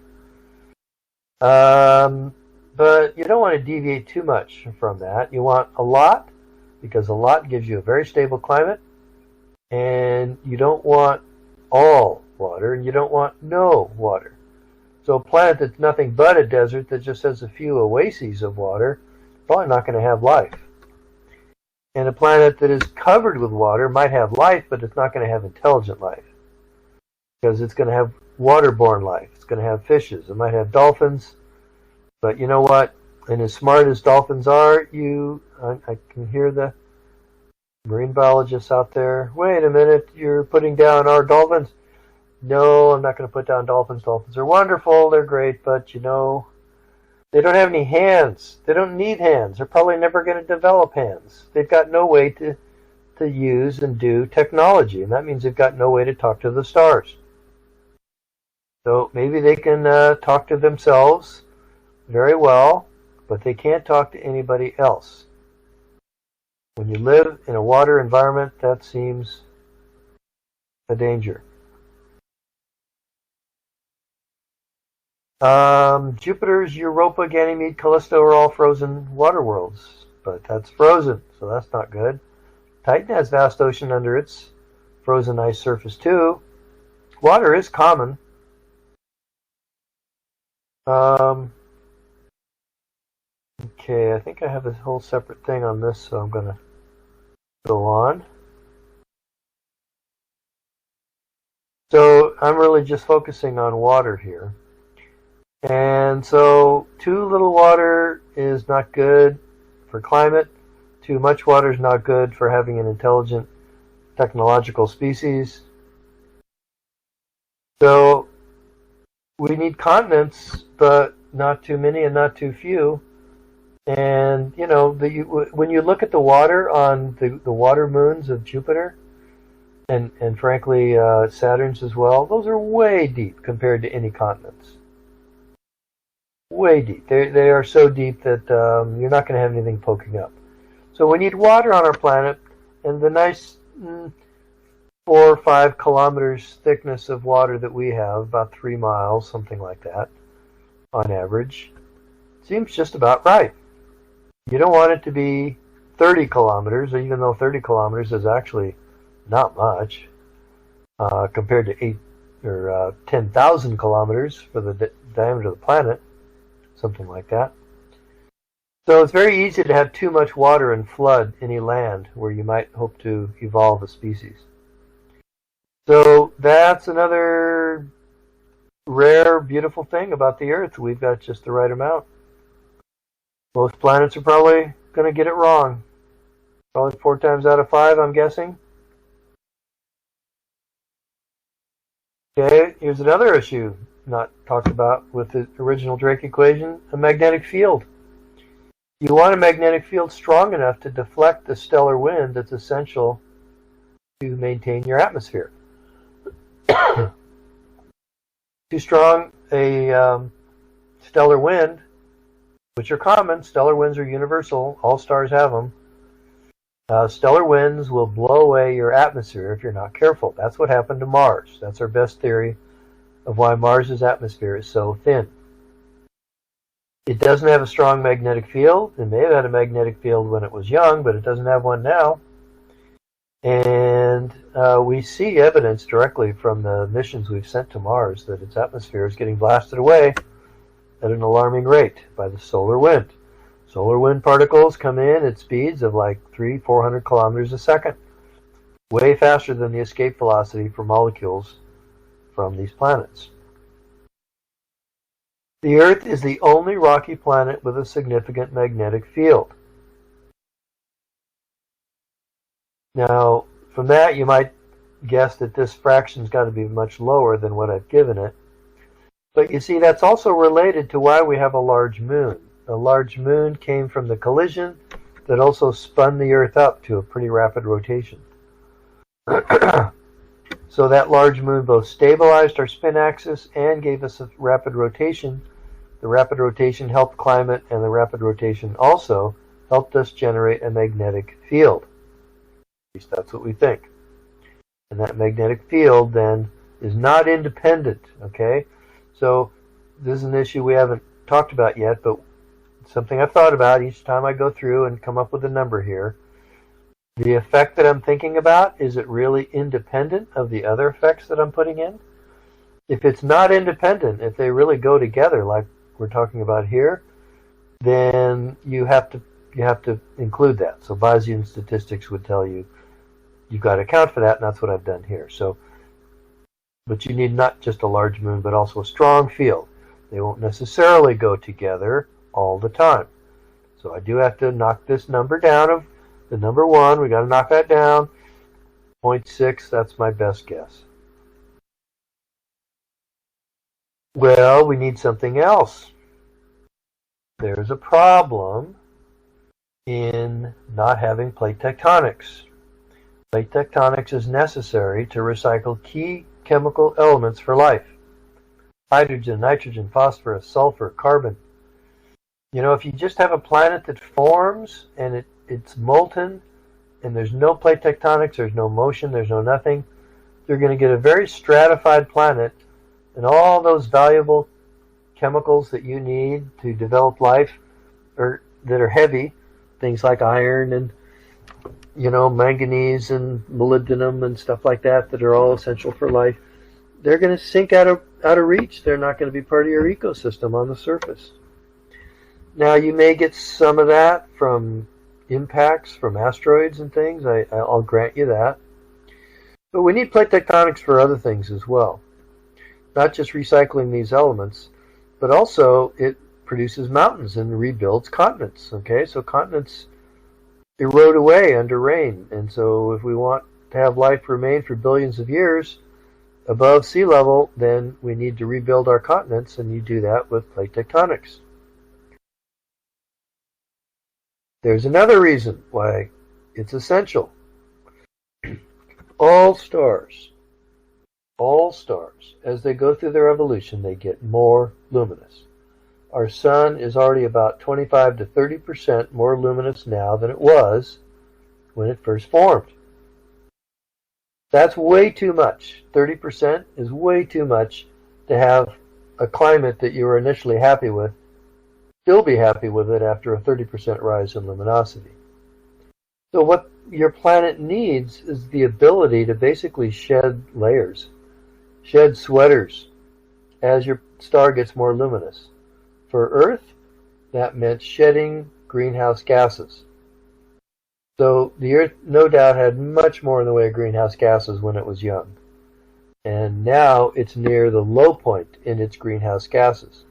But you don't want to deviate too much from that. You want a lot, because a lot gives you a very stable climate. And you don't want all water, and you don't want no water. So a planet that's nothing but a desert that just has a few oases of water, probably not going to have life. And a planet that is covered with water might have life, but it's not going to have intelligent life. Because it's going to have waterborne life. It's going to have fishes. It might have dolphins. But you know what? And as smart as dolphins are, I can hear the marine biologists out there. Wait a minute, you're putting down our dolphins? No, I'm not going to put down dolphins. Dolphins are wonderful. They're great. But, they don't have any hands. They don't need hands. They're probably never going to develop hands. They've got no way to use and do technology. And that means they've got no way to talk to the stars. So maybe they can talk to themselves very well, but they can't talk to anybody else. When you live in a water environment, that seems a danger. Jupiter's Europa, Ganymede, Callisto are all frozen water worlds, but that's frozen, so that's not good. Titan has vast ocean under its frozen ice surface too. Water is common. Okay, I think I have a whole separate thing on this, so I'm going to go on. So I'm really just focusing on water here. And so too little water is not good for climate. Too much water is not good for having an intelligent technological species. So we need continents, but not too many and not too few. And, you know, when you look at the water on the water moons of Jupiter, and frankly Saturn's as well, those are way deep compared to any continents. Way deep. They are so deep that you're not going to have anything poking up. So we need water on our planet, and the nice 4 or 5 kilometers thickness of water that we have, about 3 miles, something like that, on average, seems just about right. You don't want it to be 30 kilometers, even though 30 kilometers is actually not much compared to 8 or 10,000 kilometers for the diameter of the planet, something like that. So it's very easy to have too much water and flood any land where you might hope to evolve a species. So that's another rare, beautiful thing about the Earth. We've got just the right amount. Most planets are probably going to get it wrong. Probably 4 times out of 5, I'm guessing. Okay, here's another issue not talked about with the original Drake equation, a magnetic field. You want a magnetic field strong enough to deflect the stellar wind that's essential to maintain your atmosphere. Too strong a stellar wind, which are common, stellar winds are universal, all stars have them. Stellar winds will blow away your atmosphere if you're not careful. That's what happened to Mars. That's our best theory of why Mars's atmosphere is so thin. It doesn't have a strong magnetic field. It may have had a magnetic field when it was young, but it doesn't have one now. And we see evidence directly from the missions we've sent to Mars that its atmosphere is getting blasted away at an alarming rate by the solar wind. Solar wind particles come in at speeds of like 300-400 kilometers a second, way faster than the escape velocity for molecules from these planets. The Earth is the only rocky planet with a significant magnetic field. Now, from that you might guess that this fraction's got to be much lower than what I've given it. But you see, that's also related to why we have a large moon. A large moon came from the collision that also spun the Earth up to a pretty rapid rotation. So that large moon both stabilized our spin axis and gave us a rapid rotation. The rapid rotation helped climate, and the rapid rotation also helped us generate a magnetic field. At least that's what we think. And that magnetic field then is not independent, okay? So this is an issue we haven't talked about yet, but something I've thought about each time I go through and come up with a number here. The effect that I'm thinking about, is it really independent of the other effects that I'm putting in? If it's not independent, if they really go together like we're talking about here, then you have to include that. So Bayesian statistics would tell you you've got to account for that, and that's what I've done here. So, but you need not just a large moon, but also a strong field. They won't necessarily go together all the time. So I do have to knock this number down of the number 1. We got to knock that down. 0.6, that's my best guess. Well, we need something else. There's a problem in not having plate tectonics. Plate tectonics is necessary to recycle key chemical elements for life. Hydrogen, nitrogen, phosphorus, sulfur, carbon. You know, if you just have a planet that forms and it's molten and there's no plate tectonics, there's no motion, there's no nothing, you're going to get a very stratified planet, and all those valuable chemicals that you need to develop life that are heavy, things like iron and, you know, manganese and molybdenum and stuff like that are all essential for life, they're going to sink out of reach. They're not going to be part of your ecosystem on the surface. Now, you may get some of that from impacts from asteroids and things. I'll grant you that. But we need plate tectonics for other things as well. Not just recycling these elements, but also it produces mountains and rebuilds continents. Okay, so continents erode away under rain, and so if we want to have life remain for billions of years above sea level, then we need to rebuild our continents, and you do that with plate tectonics. There's another reason why it's essential. All stars, as they go through their evolution, they get more luminous. Our sun is already about 25 to 30% more luminous now than it was when it first formed. That's way too much. 30% is way too much to have a climate that you were initially happy with still be happy with it after a 30% rise in luminosity. So what your planet needs is the ability to basically shed layers, shed sweaters as your star gets more luminous. For Earth, that meant shedding greenhouse gases. So the Earth no doubt had much more in the way of greenhouse gases when it was young. And now it's near the low point in its greenhouse gases.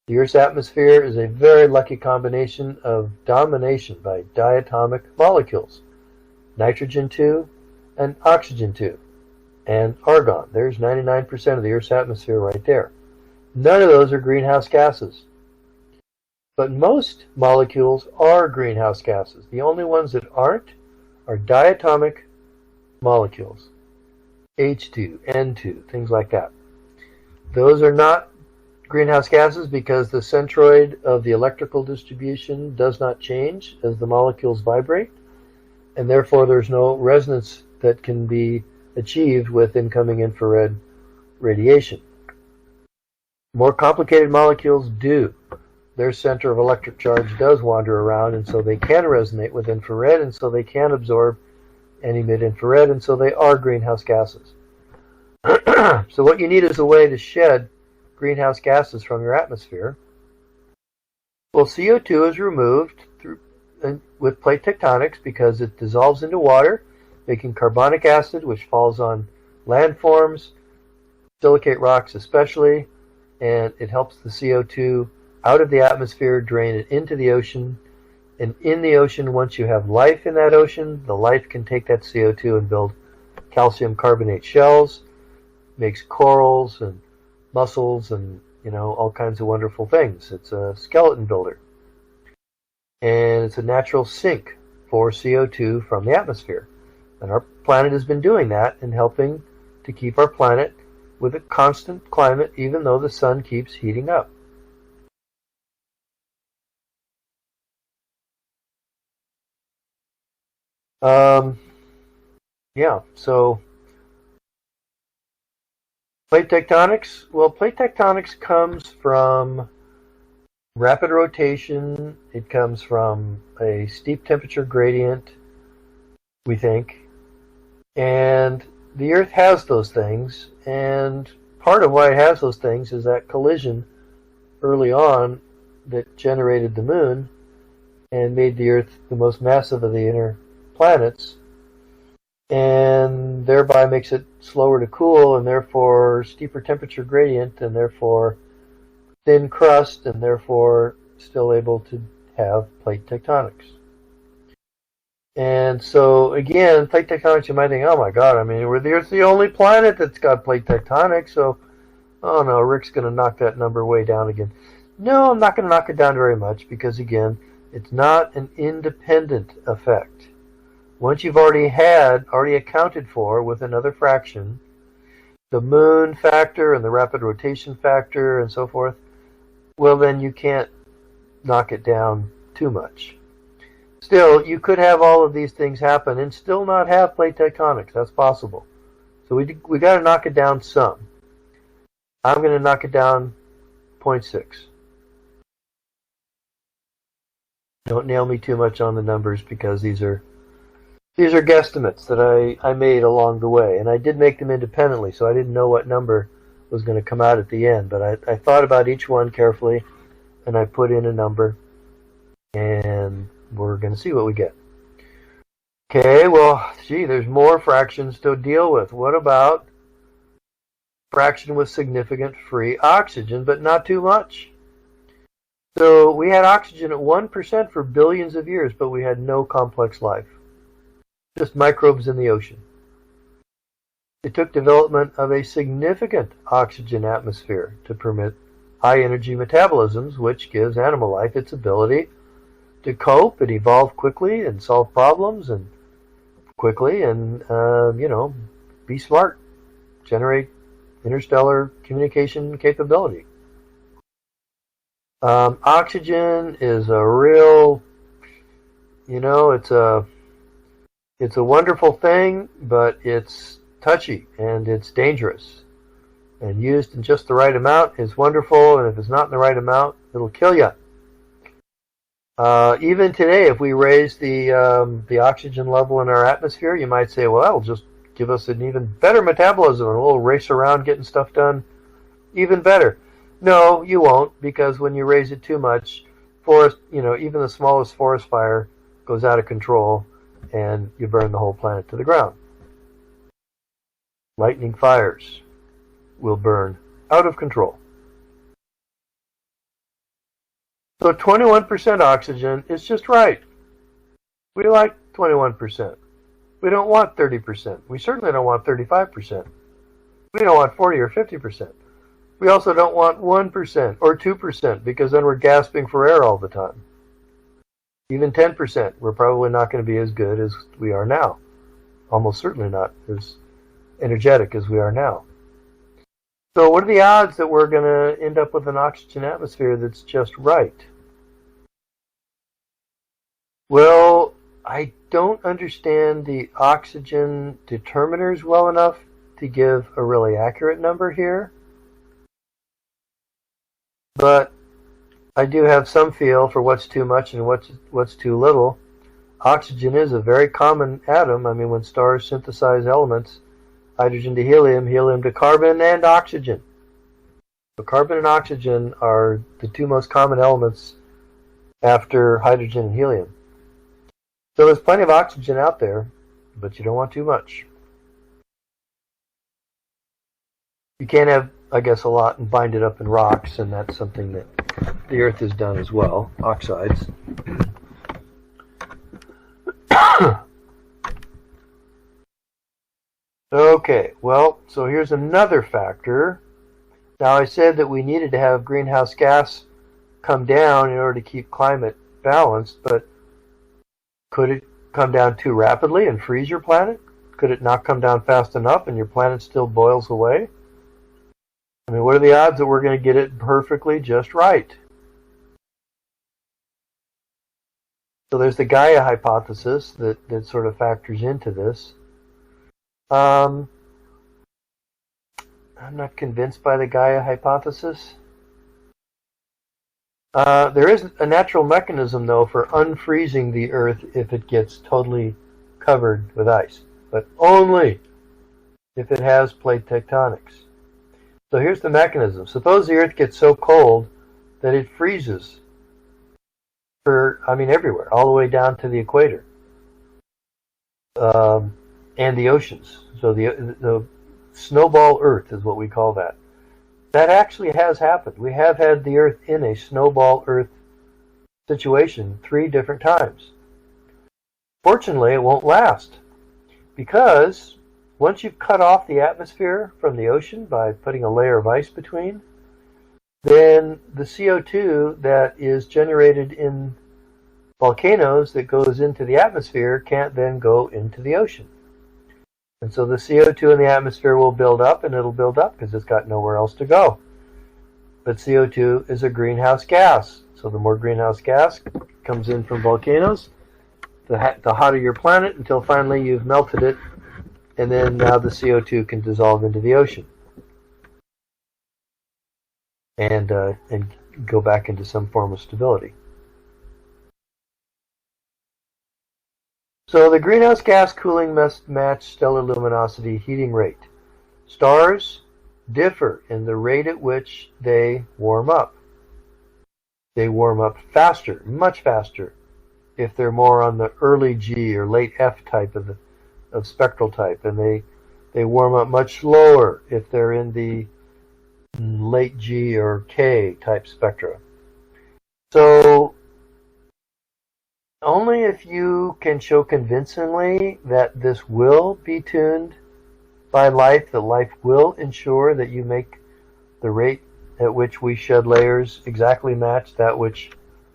The Earth's atmosphere is a very lucky combination of domination by diatomic molecules, nitrogen 2 and oxygen 2, and argon. There's 99% of the Earth's atmosphere right there. None of those are greenhouse gases. But most molecules are greenhouse gases. The only ones that aren't are diatomic molecules. H2, N2, things like that. Those are not greenhouse gases because the centroid of the electrical distribution does not change as the molecules vibrate, and therefore there's no resonance that can be achieved with incoming infrared radiation. More complicated molecules do. Their center of electric charge does wander around, and so they can resonate with infrared, and so they can absorb and emit infrared, and so they are greenhouse gases. So what you need is a way to shed greenhouse gases from your atmosphere. Well, CO2 is removed with plate tectonics because it dissolves into water, making carbonic acid, which falls on landforms, silicate rocks especially, and it helps the CO2 out of the atmosphere, drain it into the ocean. And in the ocean, once you have life in that ocean, the life can take that CO2 and build calcium carbonate shells, makes corals and mussels and, all kinds of wonderful things. It's a skeleton builder. And it's a natural sink for CO2 from the atmosphere. And our planet has been doing that and helping to keep our planet with a constant climate, even though the sun keeps heating up. So plate tectonics. Well, plate tectonics comes from rapid rotation. It comes from a steep temperature gradient, we think. And the Earth has those things, and part of why it has those things is that collision early on that generated the Moon and made the Earth the most massive of the inner planets, and thereby makes it slower to cool, and therefore steeper temperature gradient, and therefore thin crust, and therefore still able to have plate tectonics. And so again, plate tectonics, you might think, oh my god, we're the Earth's the only planet that's got plate tectonics, so oh no, Rick's going to knock that number way down again. No, I'm not going to knock it down very much, because again, it's not an independent effect. Once you've already accounted for with another fraction, the Moon factor and the rapid rotation factor and so forth, well then you can't knock it down too much. Still, you could have all of these things happen and still not have plate tectonics. That's possible. So we got to knock it down some. I'm going to knock it down 0.6. Don't nail me too much on the numbers, because these are guesstimates that I made along the way, and I did make them independently, so I didn't know what number was going to come out at the end, but I thought about each one carefully, and I put in a number, and we're going to see what we get. Okay, well, gee, there's more fractions to deal with. What about fraction with significant free oxygen, but not too much? So we had oxygen at 1% for billions of years, but we had no complex life. Just microbes in the ocean. It took development of a significant oxygen atmosphere to permit high energy metabolisms, which gives animal life its ability to cope and evolve quickly and solve problems and quickly and, be smart, generate interstellar communication capability. Oxygen is a real, it's a wonderful thing, but it's touchy and it's dangerous. And used in just the right amount is wonderful, and if it's not in the right amount, it'll kill you. Even today, if we raise the oxygen level in our atmosphere, you might say, well, that'll just give us an even better metabolism, and we'll race around getting stuff done even better. No, you won't, because when you raise it too much, even the smallest forest fire goes out of control, and you burn the whole planet to the ground. Lightning fires will burn out of control. So 21% oxygen is just right. We like 21%. We don't want 30%. We certainly don't want 35%. We don't want 40 or 50%. We also don't want 1% or 2%, because then we're gasping for air all the time. Even 10%, we're probably not going to be as good as we are now. Almost certainly not as energetic as we are now. So what are the odds that we're going to end up with an oxygen atmosphere that's just right? Well, I don't understand the oxygen determiners well enough to give a really accurate number here. But I do have some feel for what's too much and what's too little. Oxygen is a very common atom. I mean, when stars synthesize elements, hydrogen to helium, helium to carbon, and oxygen. So carbon and oxygen are the two most common elements after hydrogen and helium. So there's plenty of oxygen out there, but you don't want too much. You can't have, I guess, a lot and bind it up in rocks, and that's something that the Earth has done as well, oxides. Okay, well, so here's another factor. Now, I said that we needed to have greenhouse gas come down in order to keep climate balanced, but could it come down too rapidly and freeze your planet? Could it not come down fast enough and your planet still boils away? I mean, what are the odds that we're going to get it perfectly just right? So there's the Gaia hypothesis that sort of factors into this. I'm not convinced by the Gaia hypothesis. There is a natural mechanism, though, for unfreezing the Earth if it gets totally covered with ice, but only if it has plate tectonics. So here's the mechanism. Suppose the Earth gets so cold that it freezes everywhere, all the way down to the equator, and the oceans. So the snowball Earth is what we call that. That actually has happened. We have had the Earth in a snowball Earth situation 3 different times. Fortunately, it won't last, because once you've cut off the atmosphere from the ocean by putting a layer of ice between, then the CO2 that is generated in volcanoes that goes into the atmosphere can't then go into the ocean. And so the CO2 in the atmosphere will build up, and it'll build up because it's got nowhere else to go. But CO2 is a greenhouse gas. So the more greenhouse gas comes in from volcanoes, the hotter your planet, until finally you've melted it, and then now the CO2 can dissolve into the ocean and go back into some form of stability. So the greenhouse gas cooling must match stellar luminosity heating rate. Stars differ in the rate at which they warm up. They warm up faster, much faster, if they're more on the early G or late F type of spectral type, and they warm up much slower if they're in the late G or K type spectra. So only if you can show convincingly that this will be tuned by life, that life will ensure that you make the rate at which we shed layers exactly match that which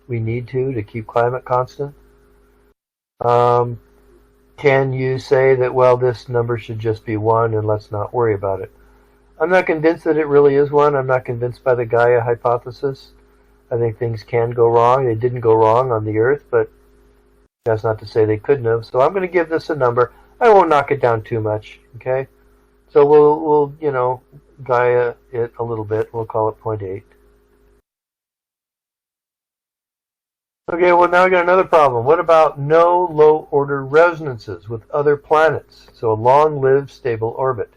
we need to keep climate constant. Can you say that, well, this number should just be 1 and let's not worry about it? I'm not convinced that it really is 1. I'm not convinced by the Gaia hypothesis. I think things can go wrong. They didn't go wrong on the Earth, but that's not to say they couldn't have. So I'm going to give this a number. I won't knock it down too much, okay? So we'll Gaia it a little bit. We'll call it 0.8. Okay, well, now we got another problem. What about no low-order resonances with other planets? So a long-lived, stable orbit.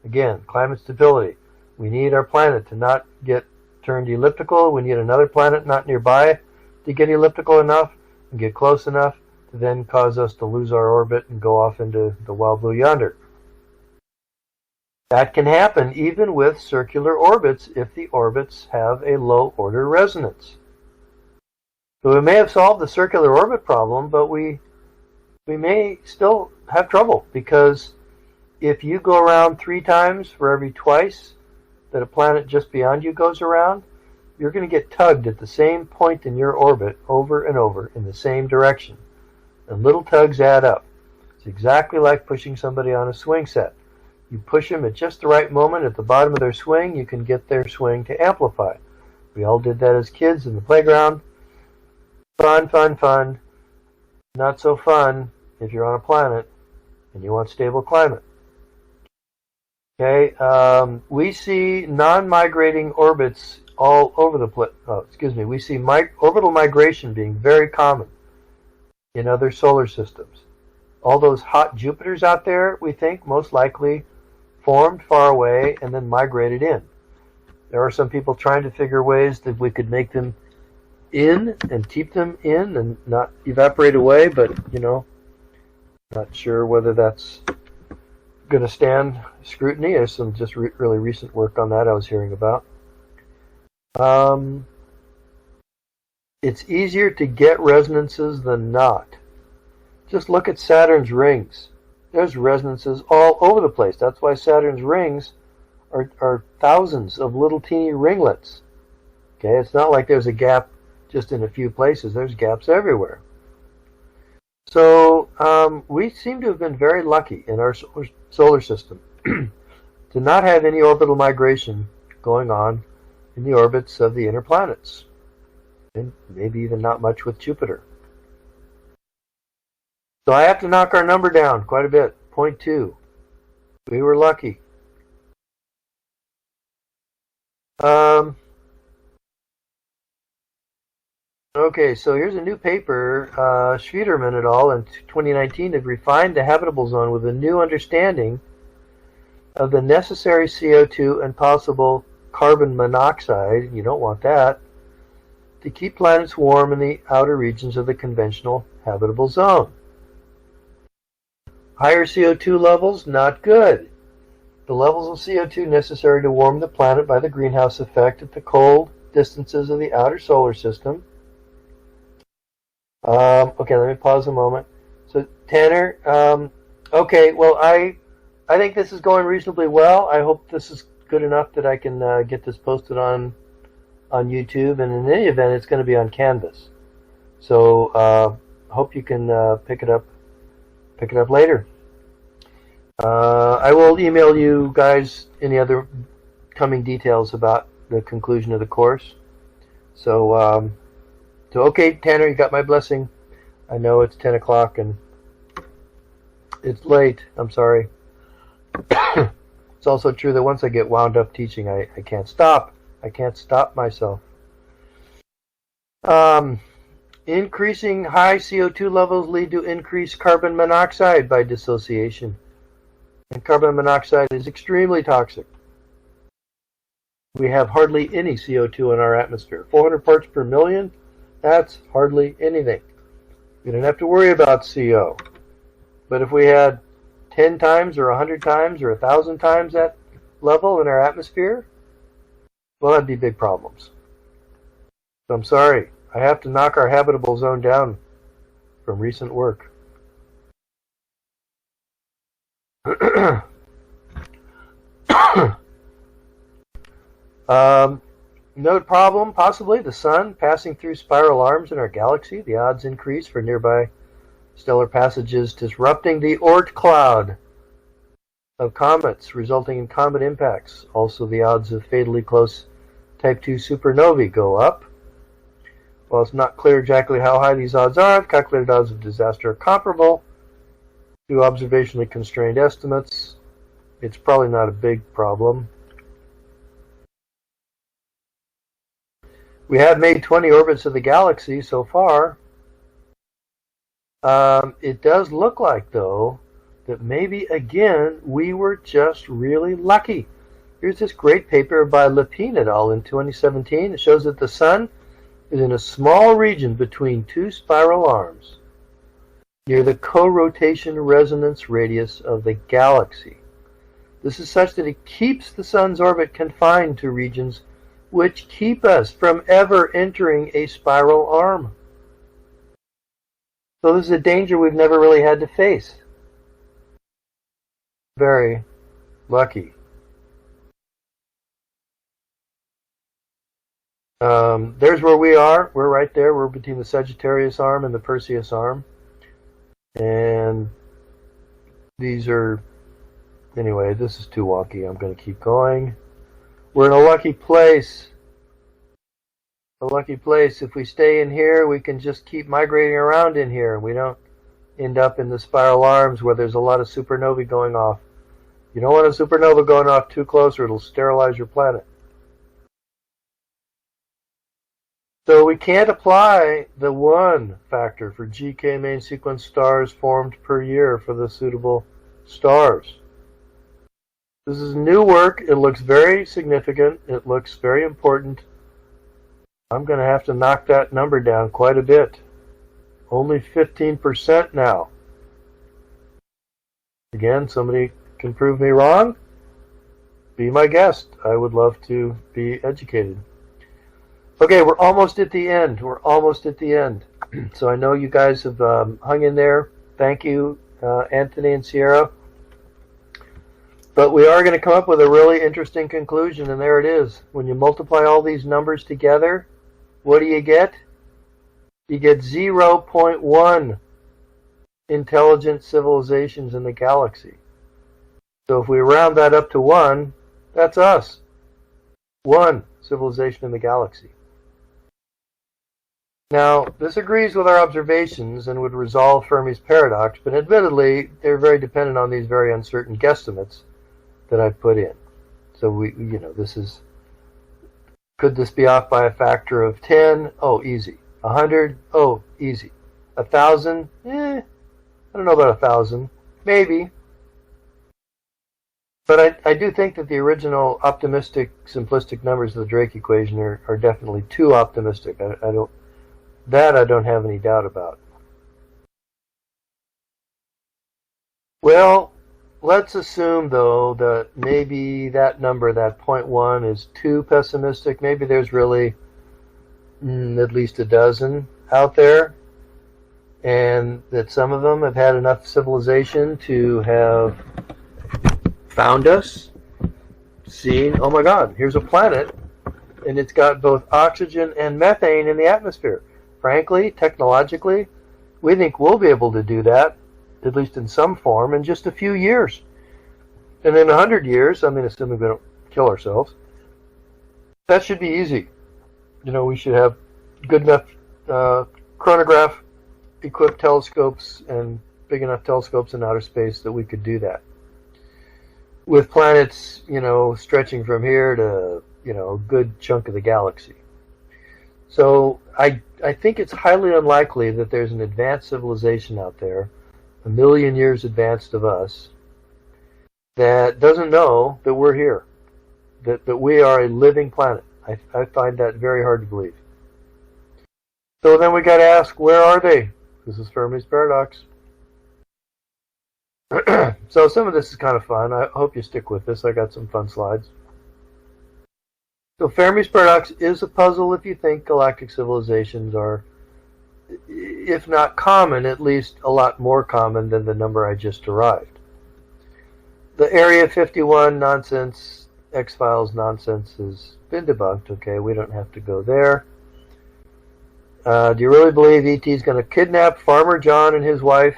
Again, climate stability. We need our planet to not get turned elliptical. We need another planet not nearby to get elliptical enough and get close enough to then cause us to lose our orbit and go off into the wild blue yonder. That can happen even with circular orbits if the orbits have a low-order resonance. So we may have solved the circular orbit problem, but we may still have trouble, because if you go around 3 times for every twice that a planet just beyond you goes around, you're going to get tugged at the same point in your orbit over and over in the same direction. And little tugs add up. It's exactly like pushing somebody on a swing set. You push them at just the right moment at the bottom of their swing, you can get their swing to amplify. We all did that as kids in the playground. Fun, fun, fun. Not so fun if you're on a planet and you want stable climate. Okay, we see non-migrating orbits all over the place. We see orbital migration being very common in other solar systems. All those hot Jupiters out there, we think, most likely formed far away and then migrated in. There are some people trying to figure ways that we could make them in and keep them in and not evaporate away, but not sure whether that's going to stand scrutiny. There's some just really recent work on that I was hearing about. It's easier to get resonances than not. Just look at Saturn's rings. There's resonances all over the place. That's why Saturn's rings are thousands of little teeny ringlets. Okay, it's not like there's a gap just in a few places. There's gaps everywhere. So we seem to have been very lucky in our solar system to not have any orbital migration going on in the orbits of the inner planets, and maybe even not much with Jupiter. So I have to knock our number down quite a bit, 0.2. We were lucky. Okay, so here's a new paper. Schwieterman et al. In 2019 have refined the habitable zone with a new understanding of the necessary CO2 and possible carbon monoxide, you don't want that, to keep planets warm in the outer regions of the conventional habitable zone. Higher CO2 levels, not good. The levels of CO2 necessary to warm the planet by the greenhouse effect at the cold distances of the outer solar system. Okay, let me pause a moment. So, Tanner, okay, well, I think this is going reasonably well. I hope this is good enough that I can get this posted on YouTube, and in any event, it's going to be on Canvas. So, hope you can pick it up later. I will email you guys any other coming details about the conclusion of the course. So, okay, Tanner, you got my blessing. I know it's 10 o'clock and it's late. I'm sorry. It's also true that once I get wound up teaching, I can't stop. I can't stop myself. Increasing high CO2 levels lead to increased carbon monoxide by dissociation. And carbon monoxide is extremely toxic. We have hardly any CO2 in our atmosphere. 400 parts per million. That's hardly anything. We don't have to worry about CO. But if we had 10 times or 100 times or 1,000 times that level in our atmosphere, well, that'd be big problems. So I'm sorry, I have to knock our habitable zone down from recent work. Note problem, possibly the sun passing through spiral arms in our galaxy. The odds increase for nearby stellar passages disrupting the Oort cloud of comets, resulting in comet impacts. Also, the odds of fatally close Type 2 supernovae go up. While it's not clear exactly how high these odds are, the calculated odds of disaster are comparable to observationally constrained estimates. It's probably not a big problem. We have made 20 orbits of the galaxy so far. It does look like, though, that maybe, again, we were just really lucky. Here's this great paper by Lepine et al. In 2017. It shows that the sun is in a small region between two spiral arms near the co-rotation resonance radius of the galaxy. This is such that it keeps the sun's orbit confined to regions which keep us from ever entering a spiral arm. So this is a danger we've never really had to face. Very lucky. There's where we are. We're right there. We're between the Sagittarius arm and the Perseus arm. And these are... Anyway, this is too wonky. I'm going to keep going. We're in a lucky place. A lucky place. If we stay in here, we can just keep migrating around in here. We don't end up in the spiral arms where there's a lot of supernovae going off. You don't want a supernova going off too close or it'll sterilize your planet. So we can't apply the 1 factor for GK main sequence stars formed per year for the suitable stars. This is new work. It looks very significant. It looks very important. I'm going to have to knock that number down quite a bit. Only 15% now. Again, somebody can prove me wrong. Be my guest. I would love to be educated. Okay, we're almost at the end. We're almost at the end. So I know you guys have hung in there. Thank you, Anthony and Sierra. But we are going to come up with a really interesting conclusion, and there it is. When you multiply all these numbers together, what do you get? You get 0.1 intelligent civilizations in the galaxy. So if we round that up to 1, that's us. 1 civilization in the galaxy. Now, this agrees with our observations and would resolve Fermi's paradox, but admittedly, they're very dependent on these very uncertain guesstimates that I've put in. So this is, could this be off by a factor of 10? Oh, easy. 100? Oh, easy. 1,000? I don't know about 1,000. Maybe. But I do think that the original optimistic, simplistic numbers of the Drake equation are definitely too optimistic. I don't have any doubt about. Well, let's assume, though, that maybe that number, that 0.1, is too pessimistic. Maybe there's really at least a dozen out there, and that some of them have had enough civilization to have found us, seen, oh my God, here's a planet, and it's got both oxygen and methane in the atmosphere. Frankly, technologically, we think we'll be able to do that, at least in some form, in just a few years. And in 100 years, I mean, assuming we don't kill ourselves, that should be easy. We should have good enough chronograph-equipped telescopes and big enough telescopes in outer space that we could do that. With planets, stretching from here to, a good chunk of the galaxy. So I think it's highly unlikely that there's an advanced civilization out there, 1 million years advanced of us, that doesn't know that we're here, that we are a living planet. I find that very hard to believe. So then we got to ask, where are they? This is Fermi's Paradox. So some of this is kind of fun. I hope you stick with this. I got some fun slides. So Fermi's Paradox is a puzzle if you think galactic civilizations are, if not common, at least a lot more common than the number I just derived. The Area 51 nonsense, X-Files nonsense has been debunked. Okay, we don't have to go there. Do you really believe E.T. is going to kidnap Farmer John and his wife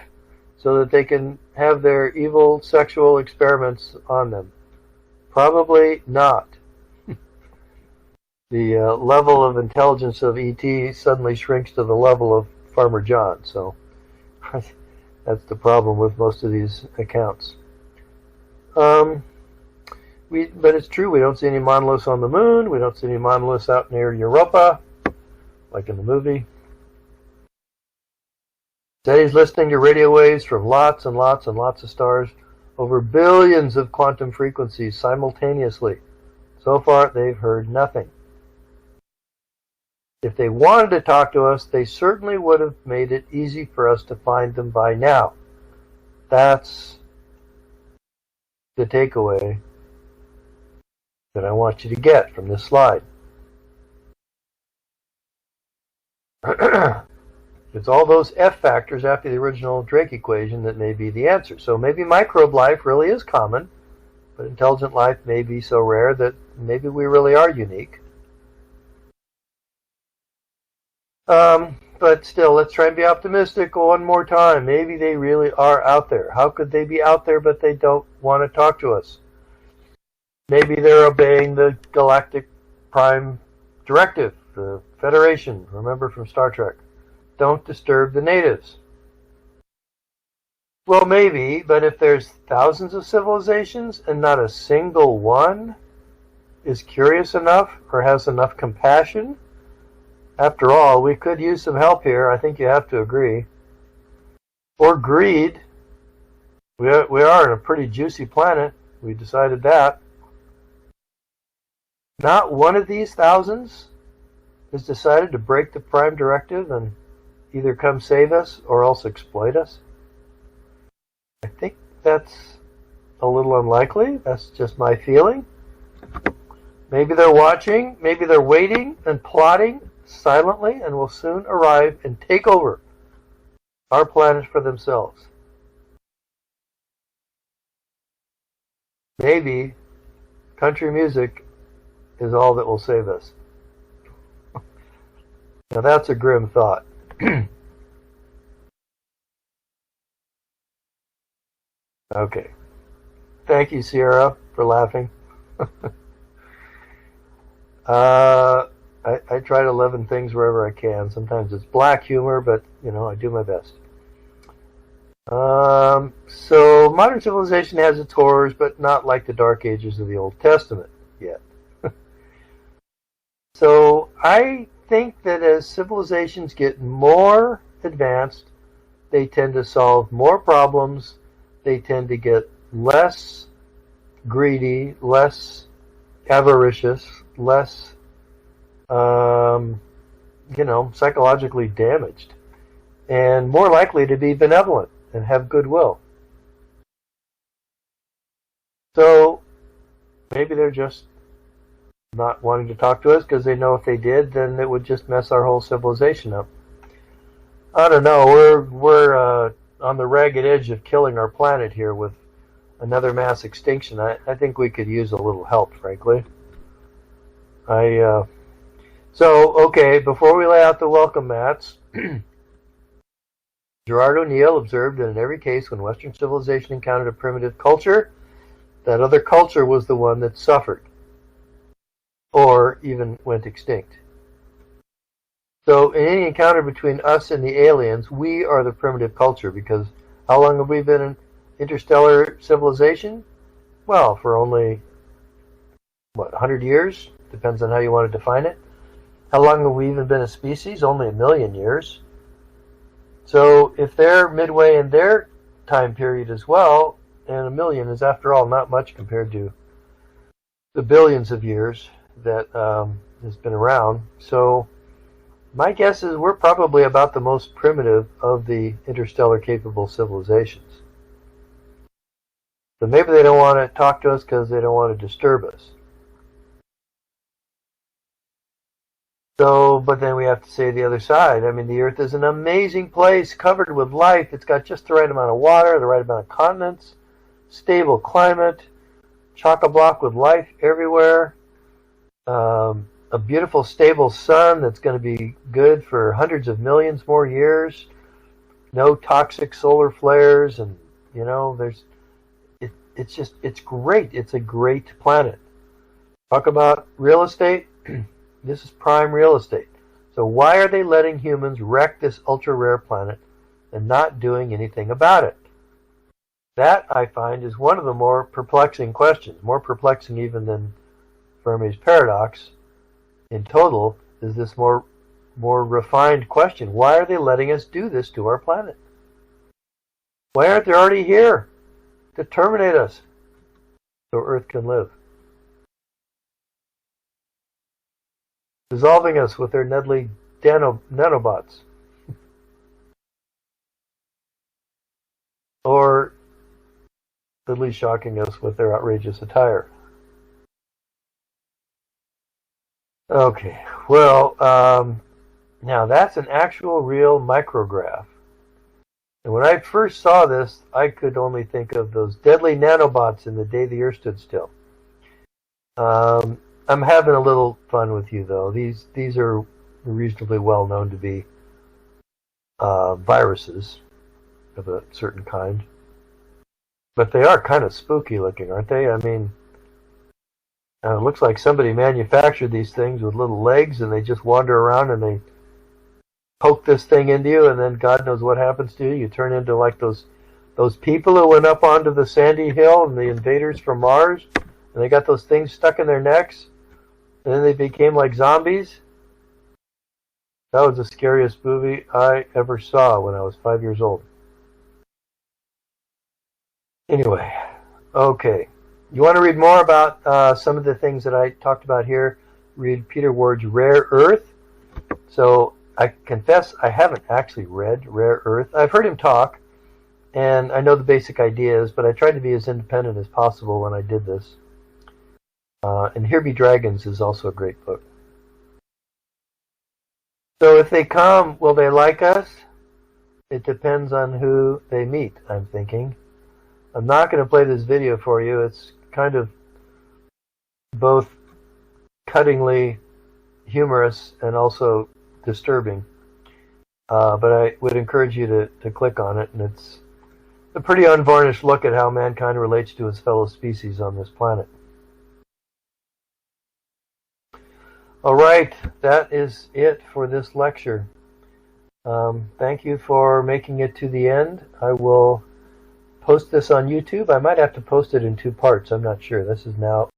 so that they can have their evil sexual experiments on them? Probably not. The level of intelligence of E.T. suddenly shrinks to the level of Farmer John. So that's the problem with most of these accounts. But it's true, we don't see any monoliths on the moon. We don't see any monoliths out near Europa, like in the movie. Said he's listening to radio waves from lots and lots and lots of stars over billions of quantum frequencies simultaneously. So far, they've heard nothing. If they wanted to talk to us, they certainly would have made it easy for us to find them by now. That's the takeaway that I want you to get from this slide. It's all those F factors after the original Drake equation that may be the answer. So maybe microbe life really is common, but intelligent life may be so rare that maybe we really are unique. But still, let's try and be optimistic one more time. Maybe they really are out there. How could they be out there but they don't want to talk to us? Maybe they're obeying the Galactic Prime Directive, the Federation, remember from Star Trek. Don't disturb the natives. Well, maybe, but if there's thousands of civilizations and not a single one is curious enough or has enough compassion, after all, we could use some help here. I think you have to agree. Or greed. We are on a pretty juicy planet. We decided that. Not one of these thousands has decided to break the Prime Directive and either come save us or else exploit us. I think that's a little unlikely. That's just my feeling. Maybe they're watching. Maybe they're waiting and plotting silently and will soon arrive and take over our planet for themselves. Maybe country music is all that will save us. Now that's a grim thought. Okay. Thank you, Sierra, for laughing. I try to leaven things wherever I can. Sometimes it's black humor, but, I do my best. So modern civilization has its horrors, but not like the Dark Ages of the Old Testament yet. So I think that as civilizations get more advanced, they tend to solve more problems. They tend to get less greedy, less avaricious, less psychologically damaged, and more likely to be benevolent and have goodwill. So maybe they're just not wanting to talk to us because they know if they did, then it would just mess our whole civilization up. I don't know. We're on the ragged edge of killing our planet here with another mass extinction. I think we could use a little help, frankly. Okay, before we lay out the welcome mats, Gerard O'Neill observed that in every case when Western civilization encountered a primitive culture, that other culture was the one that suffered, or even went extinct. So in any encounter between us and the aliens, we are the primitive culture, because how long have we been in interstellar civilization? Well, for only, 100 years? Depends on how you want to define it. How long have we even been a species? Only 1 million years. So if they're midway in their time period as well, and 1 million is after all not much compared to the billions of years that has been around. So My guess is we're probably about the most primitive of the interstellar capable civilizations. So maybe they don't want to talk to us because they don't want to disturb us. So, but then we have to say the other side. I mean, the Earth is an amazing place covered with life. It's got just the right amount of water, the right amount of continents, stable climate, chock-a-block with life everywhere, a beautiful, stable sun that's going to be good for hundreds of millions more years, no toxic solar flares, and, you know, it's great. It's a great planet. Talk about real estate. This is prime real estate. So why are they letting humans wreck this ultra-rare planet and not doing anything about it? That, I find, is one of the more perplexing questions. More perplexing even than Fermi's paradox. In total, is this more refined question. Why are they letting us do this to our planet? Why aren't they already here to terminate us so Earth can live? Dissolving us with their deadly nanobots. Or at least shocking us with their outrageous attire. Okay, well, now that's an actual real micrograph. And when I first saw this, I could only think of those deadly nanobots in the day the Earth stood still. I'm having a little fun with you, though. These are reasonably well known to be viruses of a certain kind. But they are kind of spooky looking, aren't they? I mean, it looks like somebody manufactured these things with little legs, and they just wander around and they poke this thing into you, and then God knows what happens to you. You turn into like those people who went up onto the sandy hill and the invaders from Mars, and they got those things stuck in their necks, and then they became like zombies. That was the scariest movie I ever saw when I was 5 years old. Anyway, okay. You want to read more about some of the things that I talked about here? Read Peter Ward's Rare Earth. So I confess I haven't actually read Rare Earth. I've heard him talk, and I know the basic ideas, but I tried to be as independent as possible when I did this. And Here Be Dragons is also a great book. So if they come, will they like us? It depends on who they meet, I'm thinking. I'm not going to play this video for you. It's kind of both cuttingly humorous and also disturbing. But I would encourage you to click on it, and it's a pretty unvarnished look at how mankind relates to its fellow species on this planet. All right, that is it for this lecture. Thank you for making it to the end. I will post this on YouTube. I might have to post it in 2 parts. I'm not sure. This is now